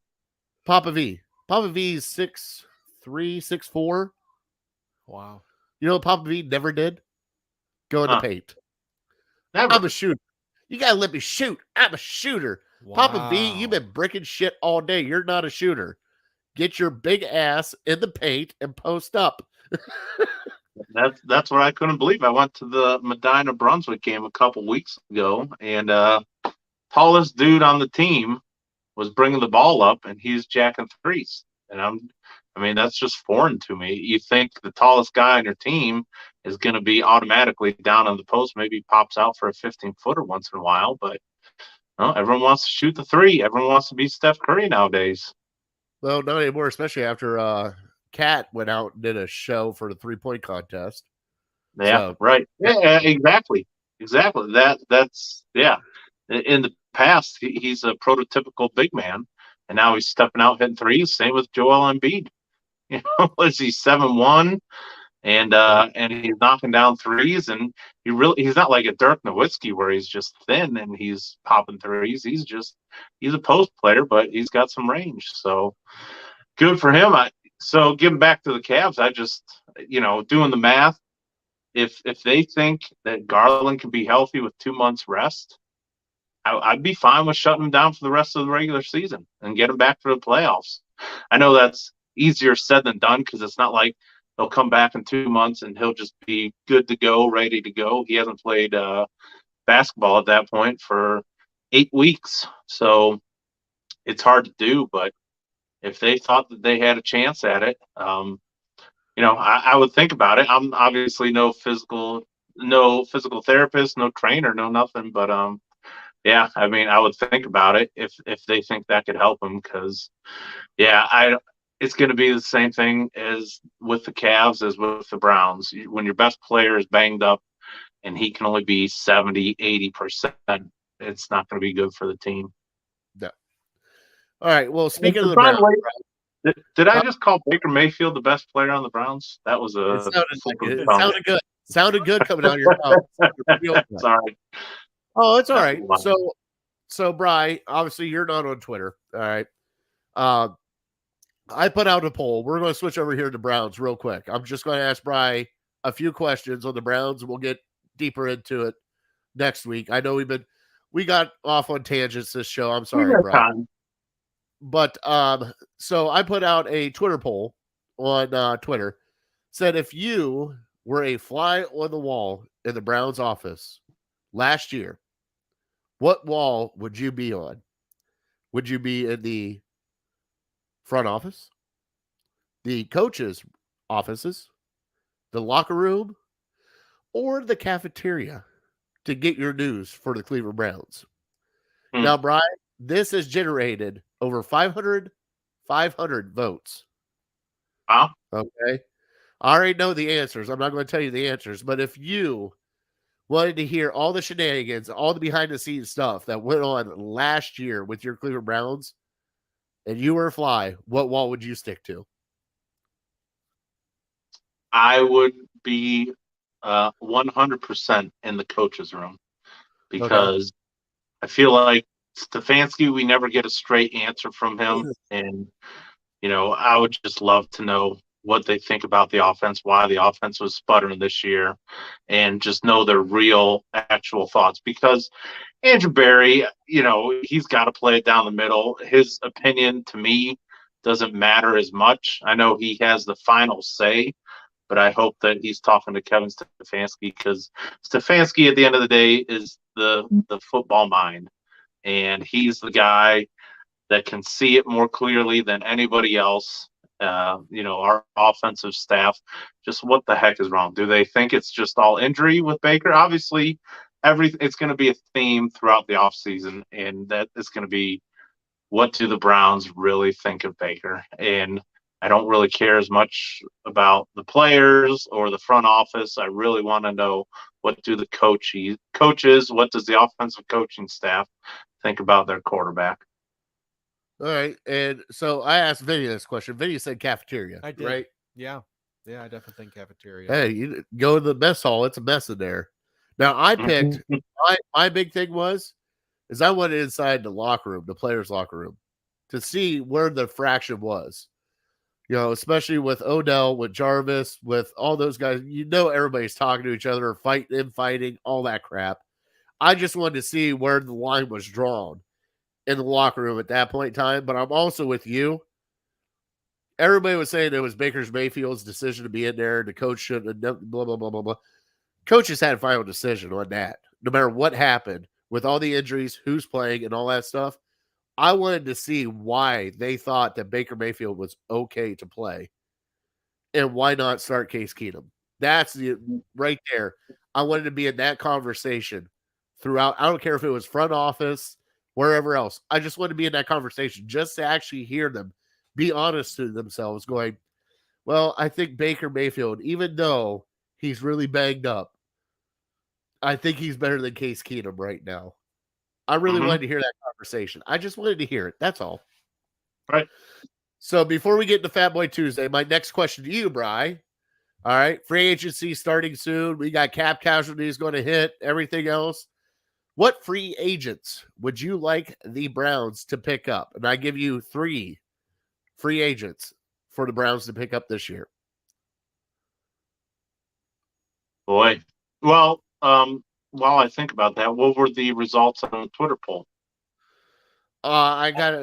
Papa V. Papa V is 6'3", 6'4". Wow. You know what Papa V never did? Go in the paint. Never. I'm a shooter. You gotta let me shoot. I'm a shooter. Wow. Papa V, you've been bricking shit all day. You're not a shooter. Get your big ass in the paint and post up. That's what I couldn't believe. I went to the Medina Brunswick game a couple weeks ago, and tallest dude on the team was bringing the ball up, and he's jacking threes. And that's just foreign to me. You think the tallest guy on your team is going to be automatically down on the post, maybe pops out for a 15-footer once in a while, but no, everyone wants to shoot the three. Everyone wants to be Steph Curry nowadays. Well, not anymore, especially after Kat went out and did a show for the 3-point contest. Yeah, so, right. Yeah, exactly. That's in the past, he's a prototypical big man, and now he's stepping out hitting threes. Same with Joel Embiid. Was he 7'1", and he's knocking down threes, and he's not like a Dirk Nowitzki where he's just thin and he's popping threes. He's a post player, but he's got some range. So good for him. So getting back to the Cavs, I just doing the math. If they think that Garland can be healthy with 2 months rest, I'd be fine with shutting him down for the rest of the regular season and get him back for the playoffs. I know that's easier said than done because it's not like they'll come back in 2 months and he'll just be good to go, ready to go. He hasn't played basketball at that point for 8 weeks. So it's hard to do, but if they thought that they had a chance at it, I would think about it. I'm obviously no physical therapist, no trainer, no nothing, but I would think about it if they think that could help him, because it's going to be the same thing as with the Cavs as with the Browns. When your best player is banged up and he can only be 70, 80%, it's not going to be good for the team. No. All right. Well, speaking of the Browns, did I just call Baker Mayfield the best player on the Browns? That was it sounded good. Sounded good coming out of your mouth. Sorry. Oh, it's all right. So Bri, obviously you're not on Twitter. All right. I put out a poll. We're going to switch over here to Browns real quick. I'm just going to ask Bri a few questions on the Browns. We'll get deeper into it next week. I know we got off on tangents this show. I'm sorry, Bri. But so I put out a Twitter poll on Twitter. Said if you were a fly on the wall in the Browns office last year, what wall would you be on? Would you be in the front office, the coaches' offices, the locker room, or the cafeteria to get your news for the Cleveland Browns? Now, Brian, this has generated over 500 votes. Wow. Okay. I already know the answers. I'm not going to tell you the answers, but if you wanted to hear all the shenanigans, all the behind the scenes stuff that went on last year with your Cleveland Browns, and you were a fly, what wall would you stick to? I would be 100% in the coach's room because I feel like Stefanski, we never get a straight answer from him. And, I would just love to know what they think about the offense, why the offense was sputtering this year, and just know their real, actual thoughts. Because Andrew Berry, he's got to play it down the middle. His opinion, to me, doesn't matter as much. I know he has the final say, but I hope that he's talking to Kevin Stefanski because Stefanski, at the end of the day, is the football mind. And he's the guy that can see it more clearly than anybody else. Our offensive staff, just what the heck is wrong? Do they think it's just all injury with Baker? Obviously, it's going to be a theme throughout the offseason, and that is going to be what do the Browns really think of Baker? And I don't really care as much about the players or the front office. I really want to know what do the coaches, what does the offensive coaching staff think about their quarterback? All right. And so I asked Vinny this question. Vinny said cafeteria. I did. Right? Yeah. Yeah, I definitely think cafeteria. Hey, you go to the mess hall. It's a mess in there. Now, I picked, my big thing is I went inside the locker room, the players' locker room, to see where the fraction was. Especially with Odell, with Jarvis, with all those guys. Everybody's talking to each other, fighting, all that crap. I just wanted to see where the line was drawn in the locker room at that point in time. But I'm also with you. Everybody was saying it was Baker Mayfield's decision to be in there. The coach shouldn't have, blah, blah, blah, blah, blah. Coaches had a final decision on that. No matter what happened with all the injuries, who's playing, and all that stuff. I wanted to see why they thought that Baker Mayfield was okay to play. And why not start Case Keenum? That's right there. I wanted to be in that conversation throughout. I don't care if it was front office, wherever else. I just wanted to be in that conversation just to actually hear them be honest to themselves going, well, I think Baker Mayfield, even though he's really banged up, I think he's better than Case Keenum right now. I really wanted to hear that conversation. I just wanted to hear it. That's all. Right. So before we get to Fat Boy Tuesday, my next question to you, Bri. All right. Free agency starting soon. We got cap casualties going to hit, everything else. What free agents would you like the Browns to pick up? And I give you 3 free agents for the Browns to pick up this year. Boy. Well, while I think about that, what were the results on the Twitter poll? I got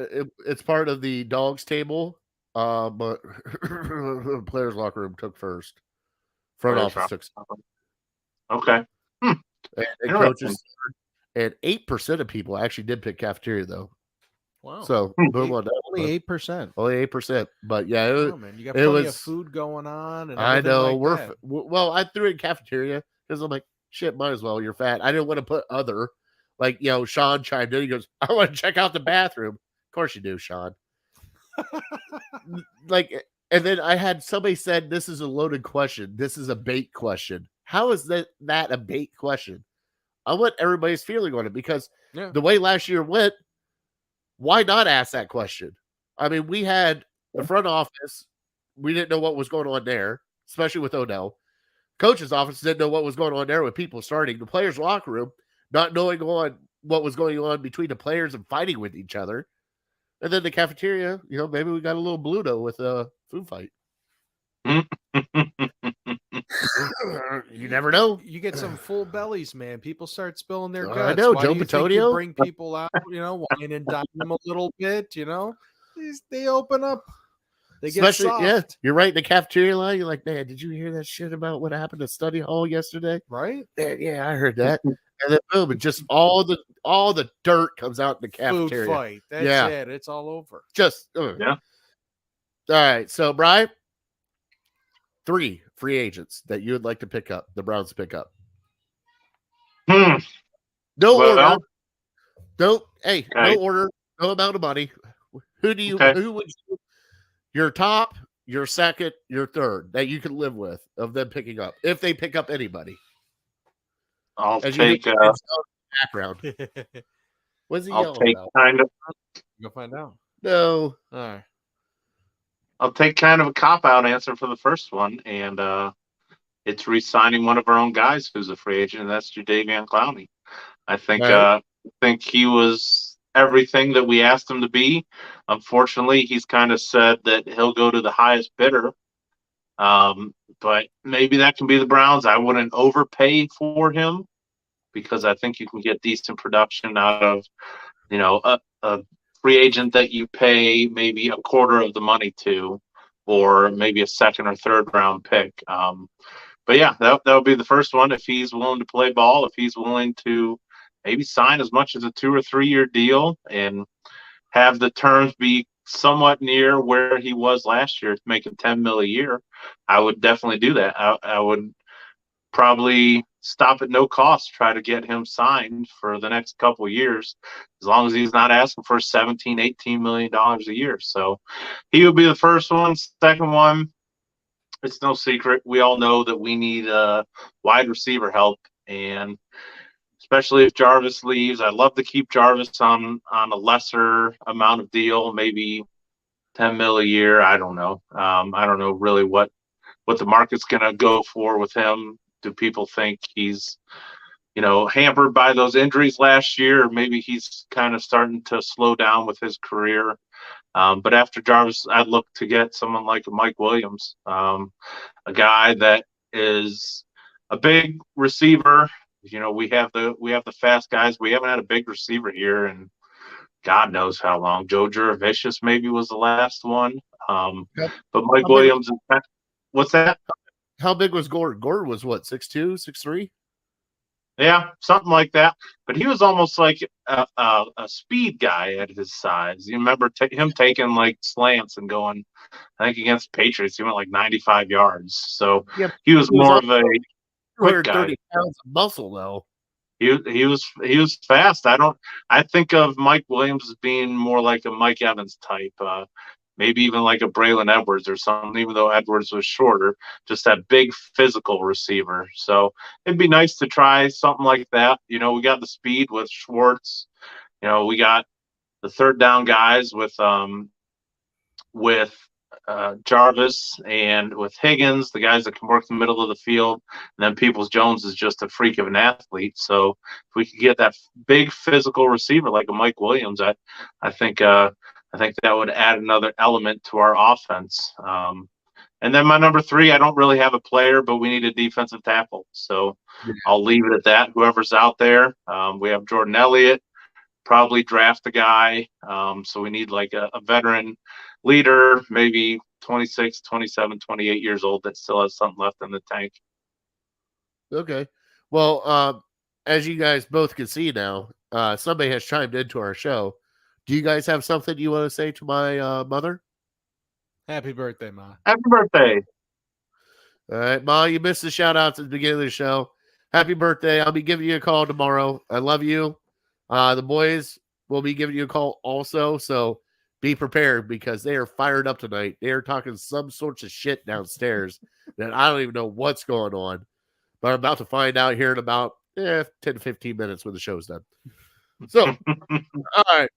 it's part of the dogs table, but the players' locker room took first. Front office took second. Okay. And coaches, and 8% of people actually did pick cafeteria though. Wow. So boom on that. Only 8%. Only 8%. But yeah, You got plenty of food going on. And I know. like Well, I threw in cafeteria because I'm like, shit, might as well. You're fat. I didn't want to put other. Like, Sean chimed in. He goes, I want to check out the bathroom. Of course you do, Sean. And then I had somebody said, this is a loaded question. This is a bait question. How is that a bait question? I want everybody's feeling on it because the way last year went, why not ask that question? I mean, we had the front office. We didn't know what was going on there, especially with Odell. Coach's office didn't know what was going on there with people starting. The players' locker room, not knowing what was going on between the players and fighting with each other. And then the cafeteria, maybe we got a little Bluto with a food fight. You never know. You get some full bellies, man. People start spilling their guts. I know. Why Joe do you Patonio. think you bring people out, wine and dine them a little bit, they open up. They get Especially, soft. yeah, you're right in the cafeteria line. You're like, man, did you hear that shit about what happened to study hall yesterday? Right? Yeah, I heard that. And then boom, and just all the dirt comes out in the Food cafeteria. fight. That's Yeah. it. It's all over. Just Yeah. All right, so Brian, 3 free agents that you would like to pick up, the Browns pick up. No Well, order. No okay. order, no amount of money. Who would you your top, your second, your third that you can live with of them picking up if they pick up anybody? I'll As take you hear background. What's he I'll yelling take about? kind of Go find out. No. All right. I'll take kind of a cop-out answer for the first one, and it's re-signing one of our own guys who's a free agent, and that's Jadeveon Clowney. I think he was everything that we asked him to be. Unfortunately, he's kind of said that he'll go to the highest bidder. But maybe that can be the Browns. I wouldn't overpay for him because I think you can get decent production out of, a free agent that you pay maybe a quarter of the money to, or maybe a second or third round pick. But yeah, that would be the first one. If he's willing to play ball, if he's willing to maybe sign as much as a 2 or 3 year deal and have the terms be somewhat near where he was last year, making $10 million a year, I would definitely do that. I would probably stop at no cost, try to get him signed for the next couple of years, as long as he's not asking for $17-18 million a year. So he would be the first one. Second one, it's no secret. We all know that we need wide receiver help, and especially if Jarvis leaves, I'd love to keep Jarvis on a lesser amount of deal, maybe $10 million a year. I don't know. I don't know really what the market's going to go for with him. Do people think he's, hampered by those injuries last year, or maybe he's kind of starting to slow down with his career? But after Jarvis, I'd look to get someone like Mike Williams, a guy that is a big receiver. We have the fast guys. We haven't had a big receiver here, and God knows how long. Joe Juravicius maybe was the last one. Yep. But Mike Williams, what's that? How big was Gordon? Gordon was what, 6'2", 6'3"? Yeah, something like that. But he was almost like a speed guy at his size. You remember him taking like slants and going, I think against Patriots, he went like 95 yards. So he was more of a quick guy. 230 pounds of muscle, though. He was fast. I think of Mike Williams as being more like a Mike Evans type, maybe even like a Braylon Edwards or something, even though Edwards was shorter, just that big physical receiver. So it'd be nice to try something like that. We got the speed with Schwartz. We got the third down guys with Jarvis and with Higgins, the guys that can work the middle of the field. And then Peoples-Jones is just a freak of an athlete. So if we could get that big physical receiver like a Mike Williams, I think that would add another element to our offense. And then my number 3, I don't really have a player, but we need a defensive tackle. So I'll leave it at that. Whoever's out there, we have Jordan Elliott, probably draft a guy. So we need like a veteran leader, maybe 26, 27, 28 years old that still has something left in the tank. Okay. Well, as you guys both can see now, somebody has chimed into our show. Do you guys have something you want to say to my mother? Happy birthday, Ma. Happy birthday. All right, Ma, you missed the shout outs at the beginning of the show. Happy birthday. I'll be giving you a call tomorrow. I love you. The boys will be giving you a call also, so be prepared because they are fired up tonight. They are talking some sorts of shit downstairs that I don't even know what's going on, but I'm about to find out here in about 10 to 15 minutes when the show's done. So, all right.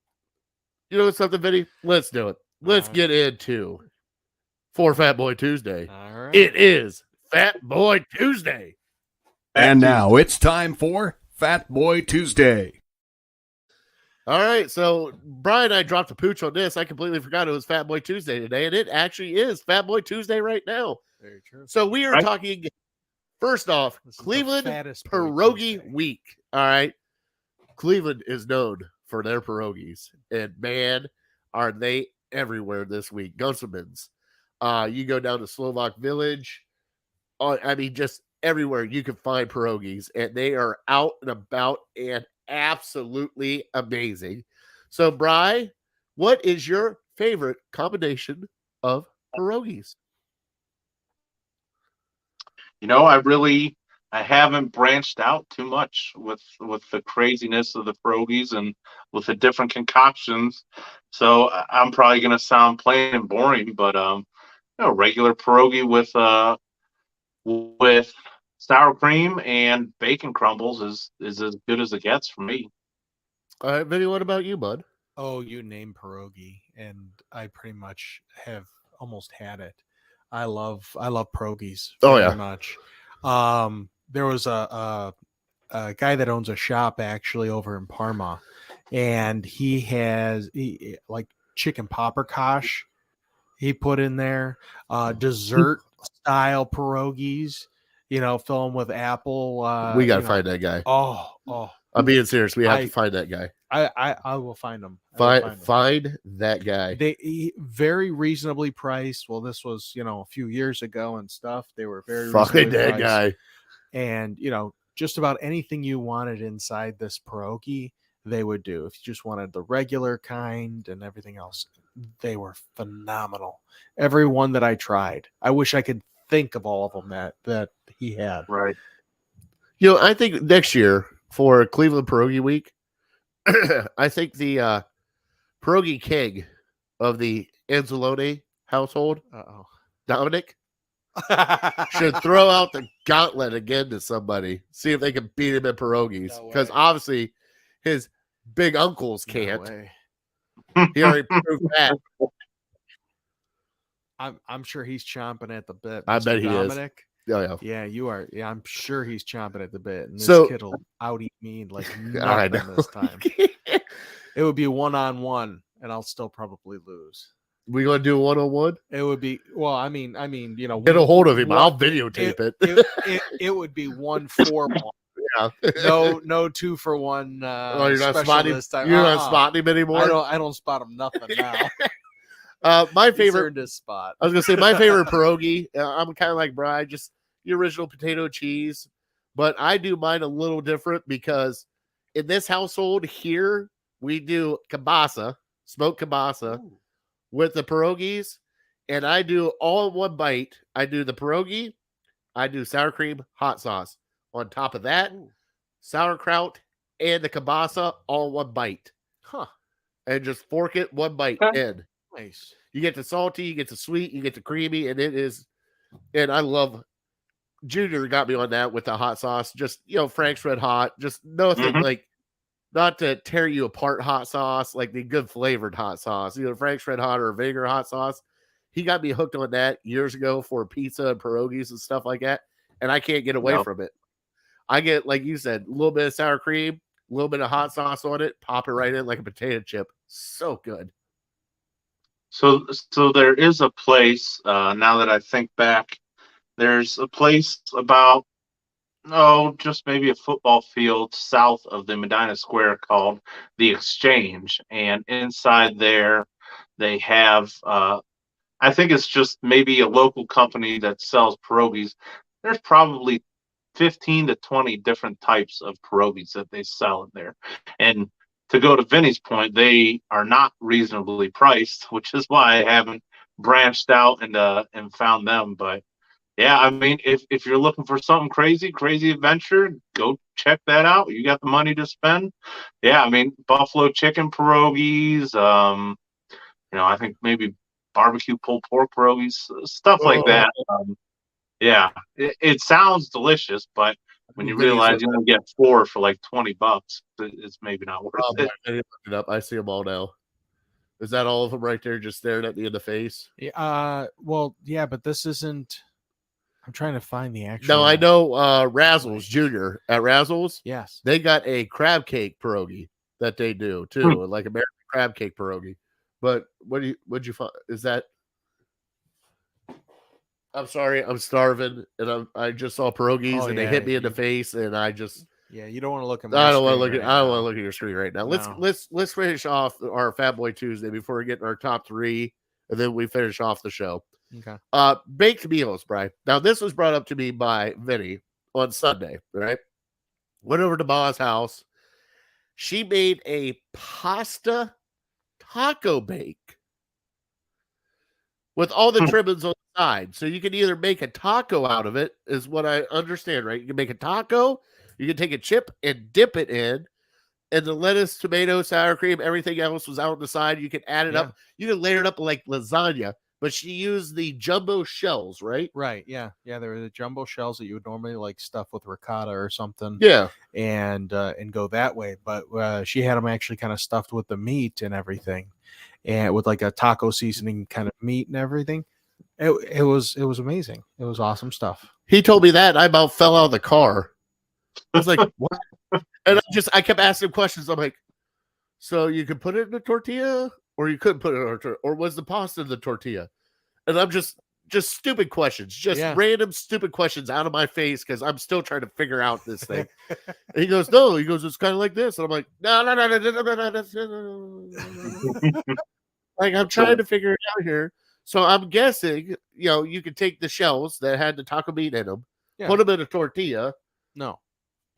You know something, Vinny? Let's do it. Let's get into For Fat Boy Tuesday. All right. It is Fat Boy Tuesday. And now it's time for Fat Boy Tuesday. All right. So, Brian and I dropped the pooch on this. I completely forgot it was Fat Boy Tuesday today, and it actually is Fat Boy Tuesday right now. Very true. So, we are talking, first off, This is the Cleveland fattest boy Perogie Tuesday. Week. All right. Cleveland is known for their pierogies, and man, are they everywhere this week. Gunselman's. You go down to Slovak Village. I mean, just everywhere you can find pierogies, and they are out and about and absolutely amazing. So, Bri, what is your favorite combination of pierogies? I haven't branched out too much with the craziness of the pierogies and with the different concoctions. So I'm probably going to sound plain and boring, but regular pierogi with sour cream and bacon crumbles is as good as it gets for me. All right, Vinny, what about you, bud? Oh, you name pierogi, and I pretty much have almost had it. I love pierogies very much. There was a guy that owns a shop actually over in Parma, and he has like chicken paprikash he put in there, dessert style pierogies, fill them with apple. We got to find that guy. Oh, I'm being serious. We have to find that guy. I will find him. Find that guy. Very reasonably priced. Well, this was, a few years ago and stuff. They were very find that priced. Guy. And, just about anything you wanted inside this pierogi, they would do. If you just wanted the regular kind and everything else, they were phenomenal. Every one that I tried. I wish I could think of all of them that he had. Right. I think next year for Cleveland Perogie Week, I think the pierogi king of the Anzalone household, Dominic, should throw out the gauntlet again to somebody, see if they can beat him in pierogies. Because obviously his big uncles can't. He already proved that. I'm sure he's chomping at the bit. I bet he Dominic. is. Oh, yeah. Yeah, you are. Yeah, I'm sure he's chomping at the bit. And this kid will out-eat me like nothing this time. It would be 1-on-1, and I'll still probably lose. We gonna do a 1-on-1? It would be get a hold of him. I'll videotape it. It would be 1-for-1. Yeah. no 2-for-1. You're not spotting. You're not spotting him anymore. I don't spot him nothing now. My favorite his spot. I was gonna say my favorite pierogi. I'm kind of like Bri, just the original potato cheese, but I do mine a little different because in this household here we do kielbasa, smoked kielbasa. Ooh. With the pierogies, and I do all in one bite. I do the pierogi, I do sour cream, hot sauce. On top of that, sauerkraut and the kielbasa all in one bite. Huh. And just fork it one bite in. Nice. You get the salty, you get the sweet, you get the creamy, and I love Junior got me on that with the hot sauce. Just, Frank's Red Hot, just nothing like not to tear you apart hot sauce, like the good flavored hot sauce, either Frank's Red Hot or vinegar hot sauce. He got me hooked on that years ago for pizza and pierogies and stuff like that. And I can't get away from it. I get, like you said, a little bit of sour cream, a little bit of hot sauce on it, pop it right in like a potato chip. So good. So there is a place, now that I think back, there's a place about, just maybe a football field south of the Medina Square called The Exchange. And inside there, they have, I think it's just maybe a local company that sells pierogies. There's probably 15 to 20 different types of pierogies that they sell in there. And to go to Vinny's point, they are not reasonably priced, which is why I haven't branched out and found them. But yeah, I mean, if you're looking for something crazy adventure, go check that out. You got the money to spend. Yeah, I mean, buffalo chicken pierogies, I think maybe barbecue pulled pork pierogies, stuff like that. Yeah, it sounds delicious, but when you realize you only get 4 for like $20, it's maybe not worth it. I look it up. I see them all now. Is that all of them right there just staring at me in the face? Yeah, well, yeah, but this isn't. I'm trying to find the actual. No, I know Razzles Jr. at Razzles. Yes. They got a crab cake pierogi that they do too, like American crab cake pierogi. But what'd you find? Is that? I'm sorry, I'm starving, and I just saw pierogies and they hit me in the face, and I just Yeah, you don't want to look at. I don't want to look at. I don't want to look at your screen right now. No. Let's finish off our Fat Boy Tuesday before we get in our top 3, and then we finish off the show. Okay. Baked meals, Brian. Now this was brought up to me by Vinny on Sunday. Right, went over to Ma's house. She made a pasta taco bake with all the trimmings on the side, so you can either make a taco out of it, is what I understand. Right, you can make a taco. You can take a chip and dip it in, and the lettuce, tomato, sour cream, everything else was out on the side. You can add it up. You can layer it up like lasagna, but she used the jumbo shells, right? Right. Yeah. Yeah. There were the jumbo shells that you would normally like stuff with ricotta or something. Yeah. And go that way. But she had them actually kind of stuffed with the meat and everything, and with like a taco seasoning kind of meat and everything. It was amazing. It was awesome stuff. He told me that, and I about fell out of the car. I was like, what? And I kept asking questions. I'm like, so you could put it in a tortilla, or you couldn't put it in a tortilla, or was the pasta in the tortilla? And I'm just stupid questions, random stupid questions out of my face because I'm still trying to figure out this thing. And he goes, no, it's kind of like this. And I'm like, no. Like, I'm trying to figure it out here. So I'm guessing, you could take the shells that had the taco meat in them, put them in a tortilla. No.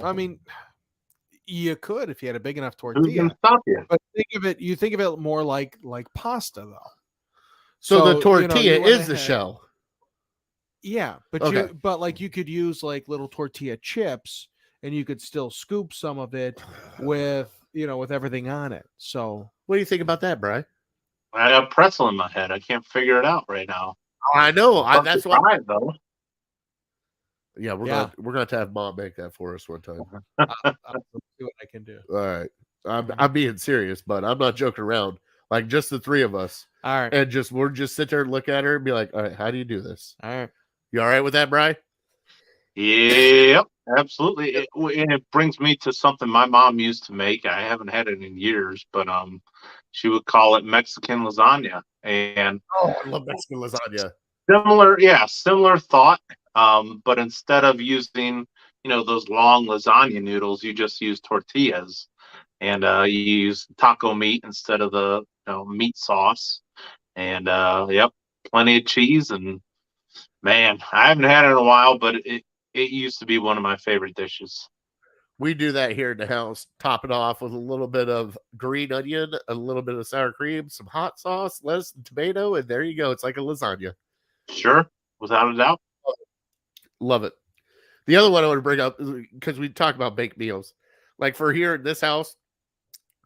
I mean, you could if you had a big enough Who's tortilla. gonna stop you? But you think of it more like pasta though. So the tortilla is the shell. Yeah, but you could use like little tortilla chips, and you could still scoop some of it with everything on it. So what do you think about that, Brian? I got pretzel in my head. I can't figure it out right now. I know. That's why. Though. Yeah, we're gonna have to have Mom make that for us one time. I'll see what I can do. All right, I'm being serious, but I'm not joking around. Like just the 3 of us. All right, and we'll just sit there and look at her and be like, all right, how do you do this? All right, you all right with that, Brian? Yep, absolutely. It brings me to something my mom used to make. I haven't had it in years, but she would call it Mexican lasagna, and I love Mexican lasagna. Similar thought. But instead of using, those long lasagna noodles, you just use tortillas, and you use taco meat instead of the meat sauce, and plenty of cheese. And man, I haven't had it in a while, but it used to be one of my favorite dishes. We do that here in the house, top it off with a little bit of green onion, a little bit of sour cream, some hot sauce, lettuce, and tomato, and there you go. It's like a lasagna. Sure, without a doubt. Love it. The other one I want to bring up, because we talk about baked meals, like for here in this house,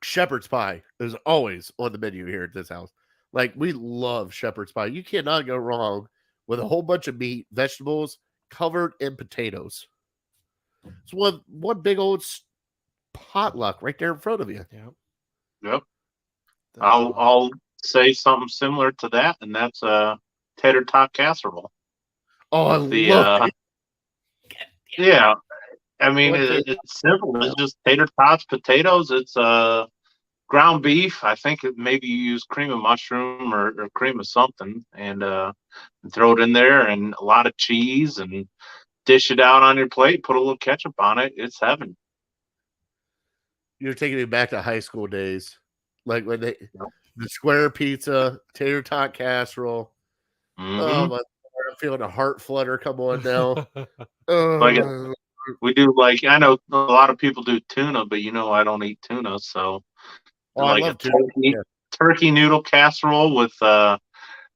shepherd's pie is always on the menu here at this house. Like, we love shepherd's pie. You cannot go wrong with a whole bunch of meat, vegetables, covered in potatoes. It's one big old potluck right there in front of you. Yep. I'll say something similar to that, and that's tater tot casserole. Oh, I love it. Yeah, I mean, it's simple. It's just tater tots, potatoes. It's ground beef. I think maybe you use cream of mushroom or cream of something, and throw it in there, and a lot of cheese, and dish it out on your plate. Put a little ketchup on it. It's heaven. You're taking me back to high school days, like when the square pizza, tater tot casserole. Mm-hmm. Oh my! I'm feeling a heart flutter come on now. We do, like, I know a lot of people do tuna, but I don't eat tuna, so I love turkey noodle casserole with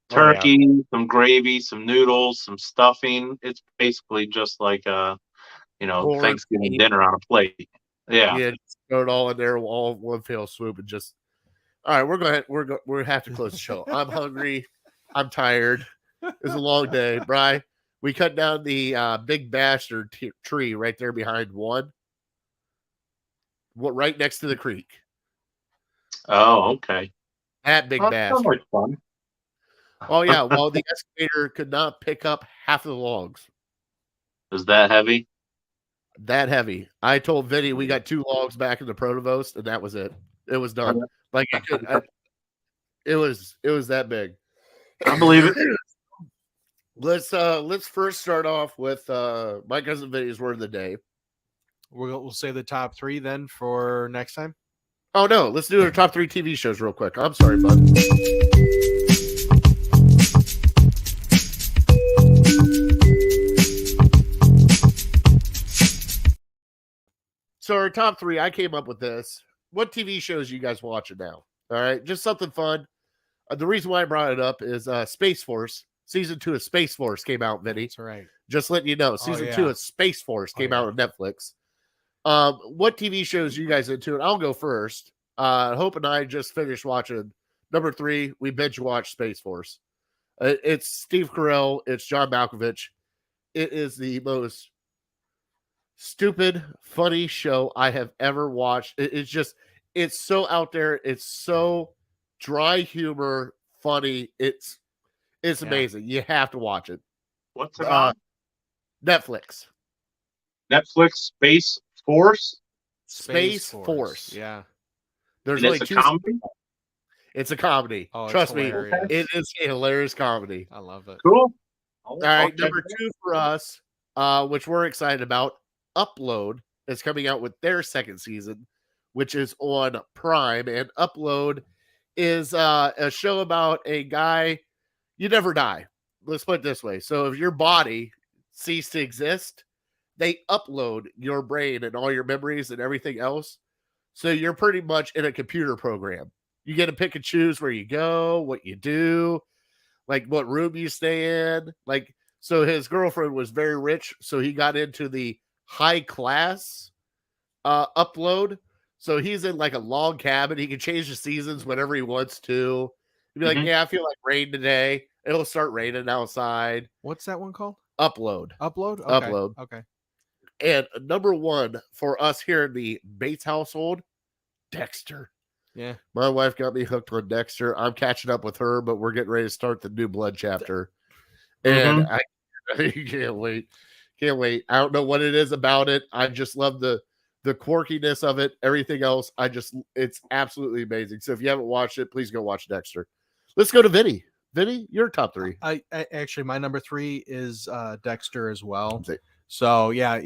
turkey, some gravy, some noodles, some stuffing. It's basically just like Thanksgiving dinner on a plate. Yeah, just throw it all in there, all one fell swoop, and just all right. We have to close the show. I'm hungry. I'm tired. It's a long day, Bri. We cut down the big bastard tree right there behind one. Right next to the creek. Oh, okay. That big bastard. That fun. Oh yeah. Well, the excavator could not pick up half of the logs. Is that heavy? That heavy. I told Vinny we got 2 logs back in the Protovost, and that was it. It was done. Like it was that big. I believe it. Let's first start off with my cousin Vinny's word of the day. We'll say the top 3 then for next time. Oh no, let's do our top 3 TV shows real quick. I'm sorry, bud. So our top 3, I came up with this. What TV shows are you guys watching now? All right, just something fun. The reason why I brought it up is Space Force. Season 2 of Space Force came out, Vinny. That's right. Just letting you know, season 2 of Space Force came out on Netflix. What TV shows are you guys into? And I'll go first. Hope and I just finished watching number 3. We binge watched Space Force. It's Steve Carell. It's John Malkovich. It is the most stupid, funny show I have ever watched. It's so out there. It's so dry humor, funny. It's amazing. You have to watch it. What's it on? Netflix. Netflix Space Force. Space Force. Yeah. There's And only it's a 2. comedy. It's a comedy. Oh, it's Trust me, hilarious. it is a hilarious comedy. I love it. Cool. All right, number 2 for us, which we're excited about, Upload is coming out with their 2nd season, which is on Prime. And Upload is a show about a guy. You never die. Let's put it this way. So if your body ceased to exist, they upload your brain and all your memories and everything else. So you're pretty much in a computer program. You get to pick and choose where you go, what you do, like what room you stay in. Like, so his girlfriend was very rich, so he got into the high class Upload. So he's in like a log cabin. He can change the seasons whenever he wants to. He'd be like, yeah, I feel like rain today. It'll start raining outside. What's that one called? Upload. Upload? Okay. Upload. Okay. And number 1 for us here in the Bates household, Dexter. Yeah. My wife got me hooked on Dexter. I'm catching up with her, but we're getting ready to start the new blood chapter. And I can't wait. Can't wait. I don't know what it is about it. I just love the quirkiness of it. Everything else, it's absolutely amazing. So if you haven't watched it, please go watch Dexter. Let's go to Vinny. Vinny, your top 3. I actually, my number 3 is Dexter as well. So yeah,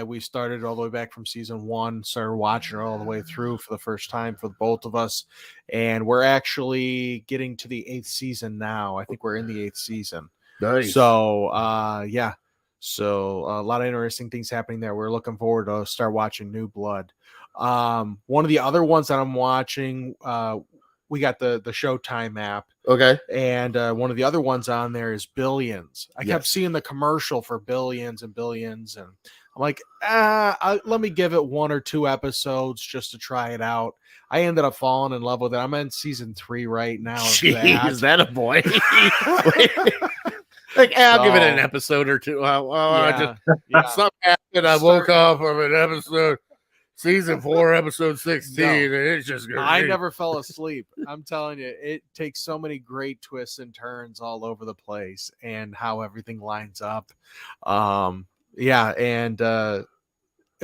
we started all the way back from season 1, started watching it all the way through for the first time for both of us. And we're actually getting to the 8th season now. I think we're in the 8th season. Nice. So yeah. So a lot of interesting things happening there. We're looking forward to start watching New Blood. One of the other ones that I'm watching, we got the Showtime app. Okay. And one of the other ones on there is Billions. I kept seeing the commercial for Billions and Billions. And I'm like, let me give it 1 or 2 episodes just to try it out. I ended up falling in love with it. I'm in season 3 right now. Jeez, is that a boy? Like, I'll give it an episode or 2. Something happened. I woke up from an episode, season 4, episode 16, and it's just good. I never fell asleep. I'm telling you, it takes so many great twists and turns all over the place, and how everything lines up.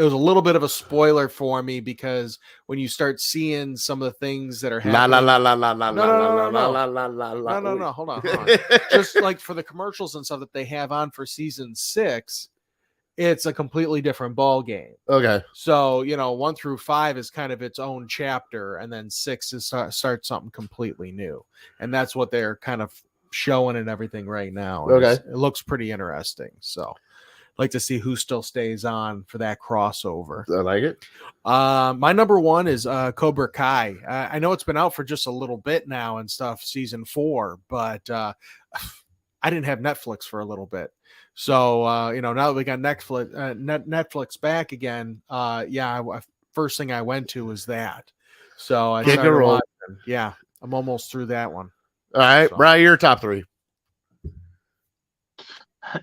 It was a little bit of a spoiler for me because when you start seeing some of the things that are happening, no, hold on. Just like for the commercials and stuff that they have on for season 6, it's a completely different ball game. Okay. So, 1 through 5 is kind of its own chapter, and then 6 is starts something completely new. And that's what they're kind of showing and everything right now. Okay. It looks pretty interesting. So like to see who still stays on for that crossover. I like it. My number 1 is Cobra Kai. I know it's been out for just a little bit now and stuff, season 4, but I didn't have Netflix for a little bit. So, now that we got Netflix back again, first thing I went to was that. So I started watching. Yeah, I'm almost through that one. All right, so. Brian, your top 3.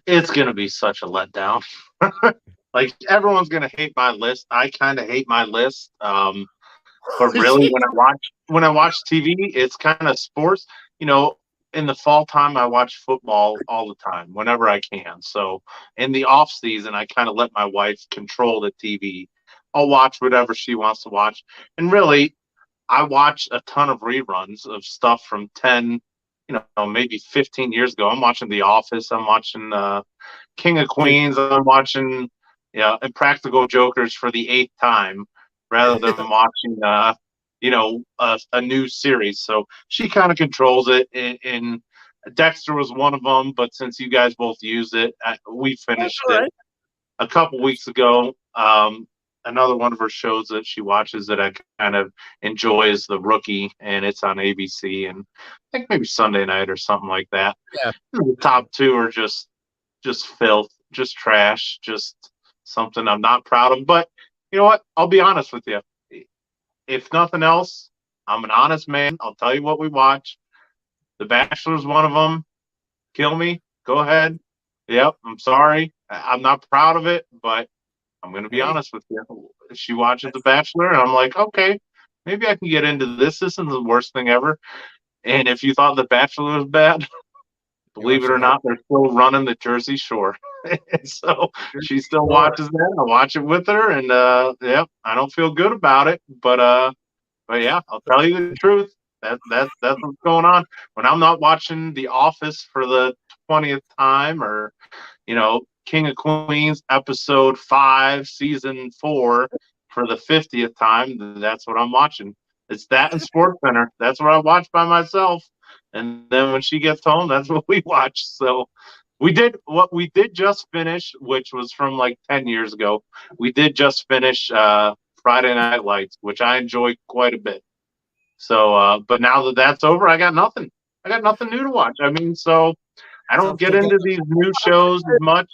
It's going to be such a letdown. Like, everyone's going to hate my list. I kind of hate my list. But really, when I watch TV, it's kind of sports. In the fall time, I watch football all the time, whenever I can. So in the off season, I kind of let my wife control the TV. I'll watch whatever she wants to watch. And really, I watch a ton of reruns of stuff from 10, maybe 15 years ago. I'm watching The Office. I'm watching King of Queens. I'm watching, Impractical Jokers for the 8th time rather than watching, a new series. So she kind of controls it. And Dexter was one of them, but since you guys both used it, we finished it a couple weeks ago. Another one of her shows that she watches that I kind of enjoy is The Rookie, and it's on ABC, and I think maybe Sunday night or something like that. Yeah. The top 2 are just filth, just trash, just something I'm not proud of. But you know what? I'll be honest with you. If nothing else, I'm an honest man. I'll tell you what we watch. The Bachelor's one of them. Kill me. Go ahead. Yep. I'm sorry. I'm not proud of it, but I'm going to be honest with you. She watches The Bachelor, and I'm like, okay, maybe I can get into this. This isn't the worst thing ever. And if you thought The Bachelor was bad, believe it or not, they're still running the Jersey Shore. So she still watches that. I watch it with her, and I don't feel good about it, but yeah, I'll tell you the truth. That's what's going on. When I'm not watching The Office for the 20th time, or King of Queens episode 5 season 4 for the 50th time, that's what I'm watching. It's that and Sports Center. That's what I watch by myself. And then when she gets home, that's what we watch. So we did just finish, which was from like 10 years ago. We did just finish Friday Night Lights, which I enjoyed quite a bit. So, but now that that's over, I got nothing. I got nothing new to watch. I mean, so I don't get into these new shows as much.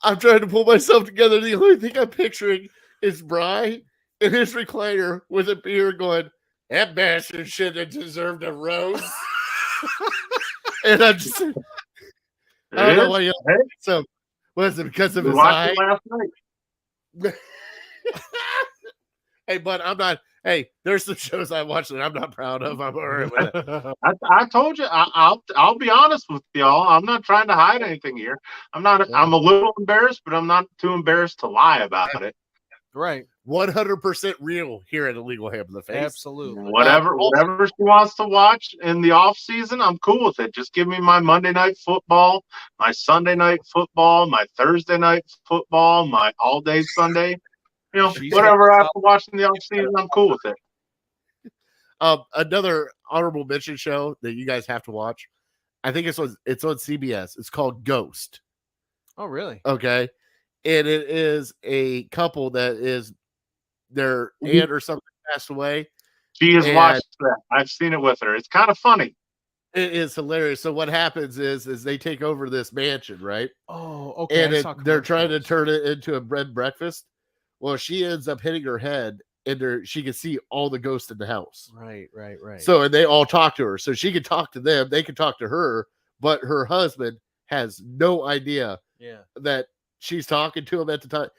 I'm trying to pull myself together. The only thing I'm picturing is Bri in his recliner with a beer going, that bastard should have deserved a rose. And I'm just, I don't know why you. So, was it because of his eye? Last night. Hey, but I'm not. Hey, there's some shows I watched that I'm not proud of. I'm all right with it. I told you. I'll be honest with y'all. I'm not trying to hide anything here. I'm not. I'm a little embarrassed, but I'm not too embarrassed to lie about it. Right. 100% real here at Illegal Ham in the Face. Absolutely. Whatever she wants to watch in the off season, I'm cool with it. Just give me my Monday night football, my Sunday night football, my Thursday night football, my all day Sunday. Whatever I have to watch in the off season, I'm cool with it. Another honorable mention show that you guys have to watch. I think it's on CBS. It's called Ghost. Oh, really? Okay. And it is a couple that is their aunt or something passed away. She has watched that. I've seen it with her. It's kind of funny. It is hilarious. So what happens is they take over this mansion, right? Oh, okay. And they're trying to turn it into a bread and breakfast. Well, she ends up hitting her head, and she can see all the ghosts in the house. Right. So, and they all talk to her. So she can talk to them. They can talk to her, but her husband has no idea that she's talking to him at the time.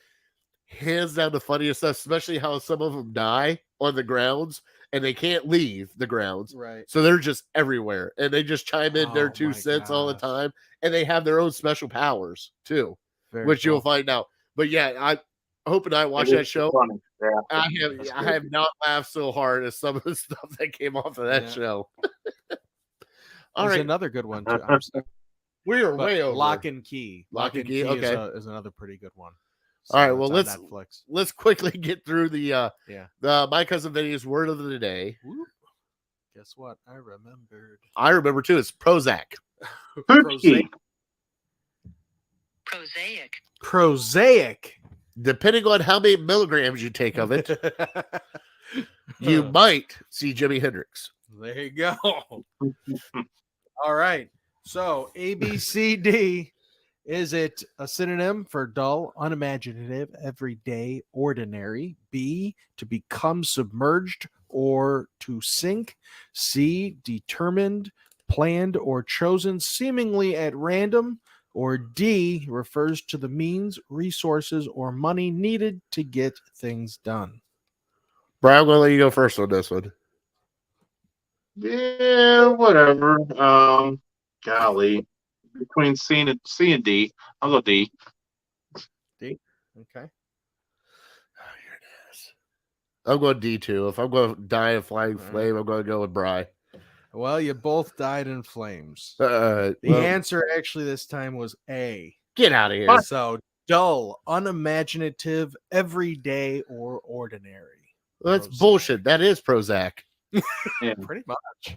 Hands down the funniest stuff, especially how some of them die on the grounds, and they can't leave the grounds. Right. So they're just everywhere, and they just chime in their 2 cents all the time, and they have their own special powers, too, which you'll find out. But yeah, Hope and I watched that show. Yeah. I have not laughed so hard as some of the stuff that came off of that show. There's another good one too. I'm sorry. We are way over. Lock and Key. Lock and Key. Okay, is another pretty good one. So all right. Well, let's quickly get through the My Cousin Vinny's word of the day. Whoop. Guess what? I remembered. I remember too. It's Prozac. Prosaic. Depending on how many milligrams you take of it, you might see Jimi Hendrix. There you go. All right. So ABCD, is it a synonym for dull, unimaginative, everyday, ordinary? B, to become submerged or to sink? C, determined, planned, or chosen seemingly at random? Or D, refers to the means, resources, or money needed to get things done? Brian, I'm going to let you go first on this one. Yeah, whatever. Golly. Between C and D. I'll go D. D? Okay. I'm going D too. If I'm going to die in flying flame, I'm going to go with Bri. Well, you both died in flames. The answer actually this time was A. Get out of here. So dull, unimaginative, everyday, or ordinary. Well, that's Prozac. bullshit. That is Prozac. Yeah. Pretty much.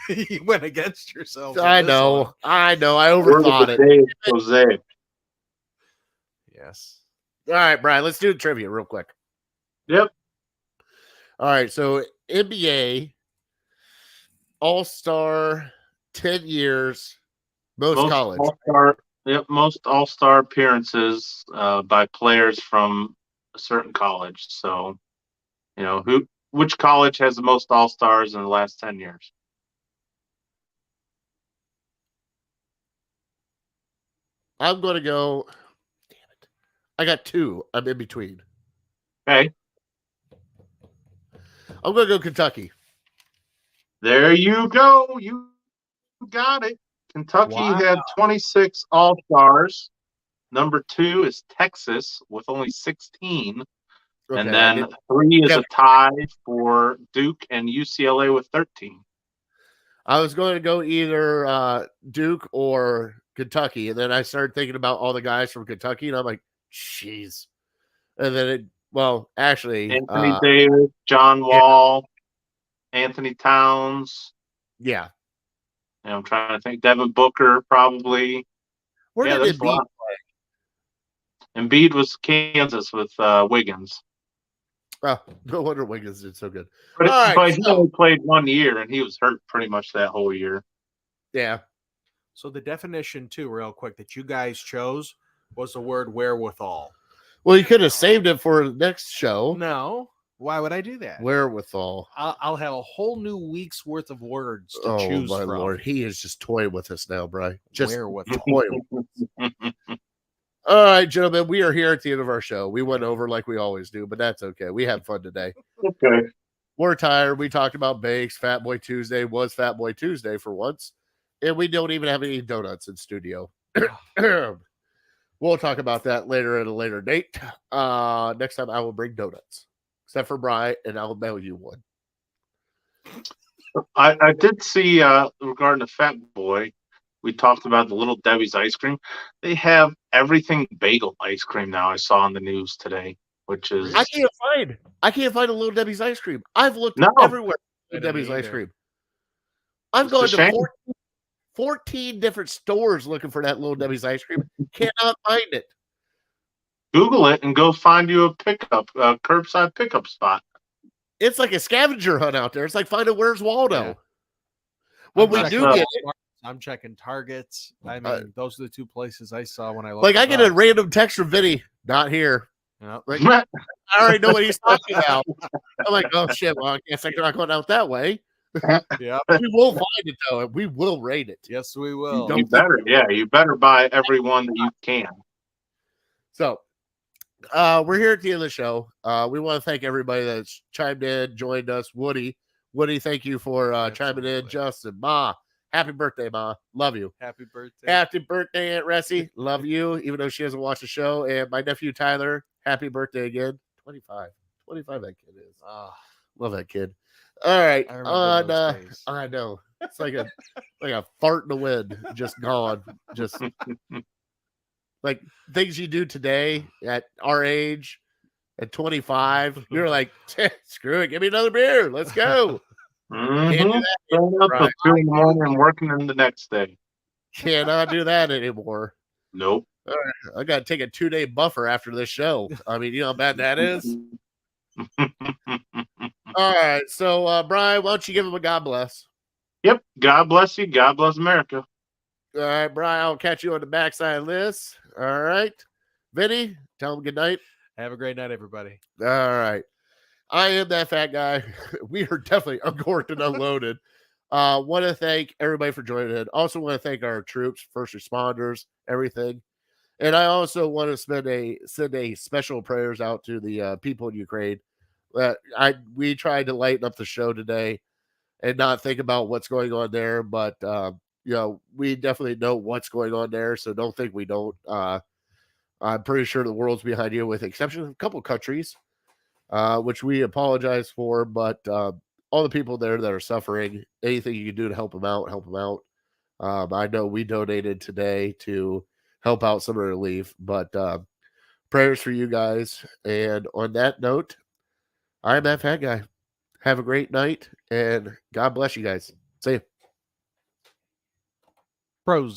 You went against yourself. I know. I overthought it. Day is Prosaic. Yes. All right, Brian, let's do the trivia real quick. Yep. All right, so NBA All-Star 10 years, most college. Most all-star appearances by players from a certain college. So, which college has the most all-stars in the last 10 years? I'm going to go. Damn it. I got two. I'm in between. Okay. I'm going to go Kentucky. There you go. You got it. Kentucky had 26 all-stars. Number 2 is Texas with only 16. Okay, And then 3 is a tie for Duke and UCLA with 13. I was going to go either Duke or Kentucky, and then I started thinking about all the guys from Kentucky, and I'm like, jeez. And then actually, Anthony Davis, John Wall, Anthony Towns. Yeah. And I'm trying to think. Devin Booker, probably. Where did Embiid play? Embiid was Kansas with Wiggins. Oh, no wonder Wiggins did so good. But he only played 1 year, and he was hurt pretty much that whole year. Yeah. So the definition, too, real quick, that you guys chose was the word wherewithal. Well, you could have saved it for the next show. No. Why would I do that? Wherewithal. I'll have a whole new week's worth of words to choose from. Oh, my Lord. He is just toying with us now, Brian. Just wherewithal. toying with us. All right, gentlemen, we are here at the end of our show. We went over like we always do, but that's okay. We had fun today. Okay. We're tired. We talked about bakes. Fat Boy Tuesday was Fat Boy Tuesday for once. And we don't even have any donuts in studio. We'll talk about that later at a later date. Next time I will bring donuts. Except for Brian, and I'll mail you one. I did see, regarding the Fat Boy, we talked about the Little Debbie's ice cream. They have everything bagel ice cream now. I saw on the news today, which is I can't find a Little Debbie's ice cream. I've looked everywhere for Little Debbie's ice cream. I've gone to 14 different stores looking for that Little Debbie's ice cream. Cannot find it. Google it and go find you a curbside pickup spot. It's like a scavenger hunt out there. It's like finding Where's Waldo. Yeah. When we do get it, I'm checking Targets. I mean, those are the two places I saw when I looked. Like, I get a random text from Vinny, not here. Yep. Like, I already know what he's talking about. I'm like, oh shit, well, I guess I'm not going out that way. Yeah, we will find it though, and we will rate it. Yes, we will. You better buy every one that you can. So, we're here at the end of the show. We want to thank everybody that's chimed in, joined us. Woody, thank you for chiming in. Justin, Ma. Happy birthday, Ma. Love you. Happy birthday. Happy birthday, Aunt Ressie. Love you, even though she hasn't watched the show. And my nephew, Tyler, happy birthday again. 25 that kid is. Love that kid. All right. I know. It's like a fart in the wind. Just gone. Just like things you do today at our age, at 25, you're like, screw it. Give me another beer. Let's go. Mm-hmm. Up at 2 in the morning and working in the next day. Cannot do that anymore. Nope. I got to take a 2-day buffer after this show. I mean, you know how bad that is. All right. So, Brian, why don't you give him a God bless? Yep. God bless you. God bless America. All right, Brian, I'll catch you on the backside of this. All right. Vinny, tell him good night. Have a great night, everybody. All right. I am that fat guy. We are definitely uncorked and unloaded. Want to thank everybody for joining in. Also want to thank our troops, first responders, everything. And I also want to send a special prayers out to the people in Ukraine. We tried to lighten up the show today and not think about what's going on there, but we definitely know what's going on there, so don't think we don't. I'm pretty sure the world's behind you, with the exception of a couple countries, which we apologize for, but all the people there that are suffering, anything you can do to help them out, help them out. I know we donated today to help out some of the relief, but prayers for you guys. And on that note, I'm that fat guy. Have a great night, and God bless you guys. See you. Pros.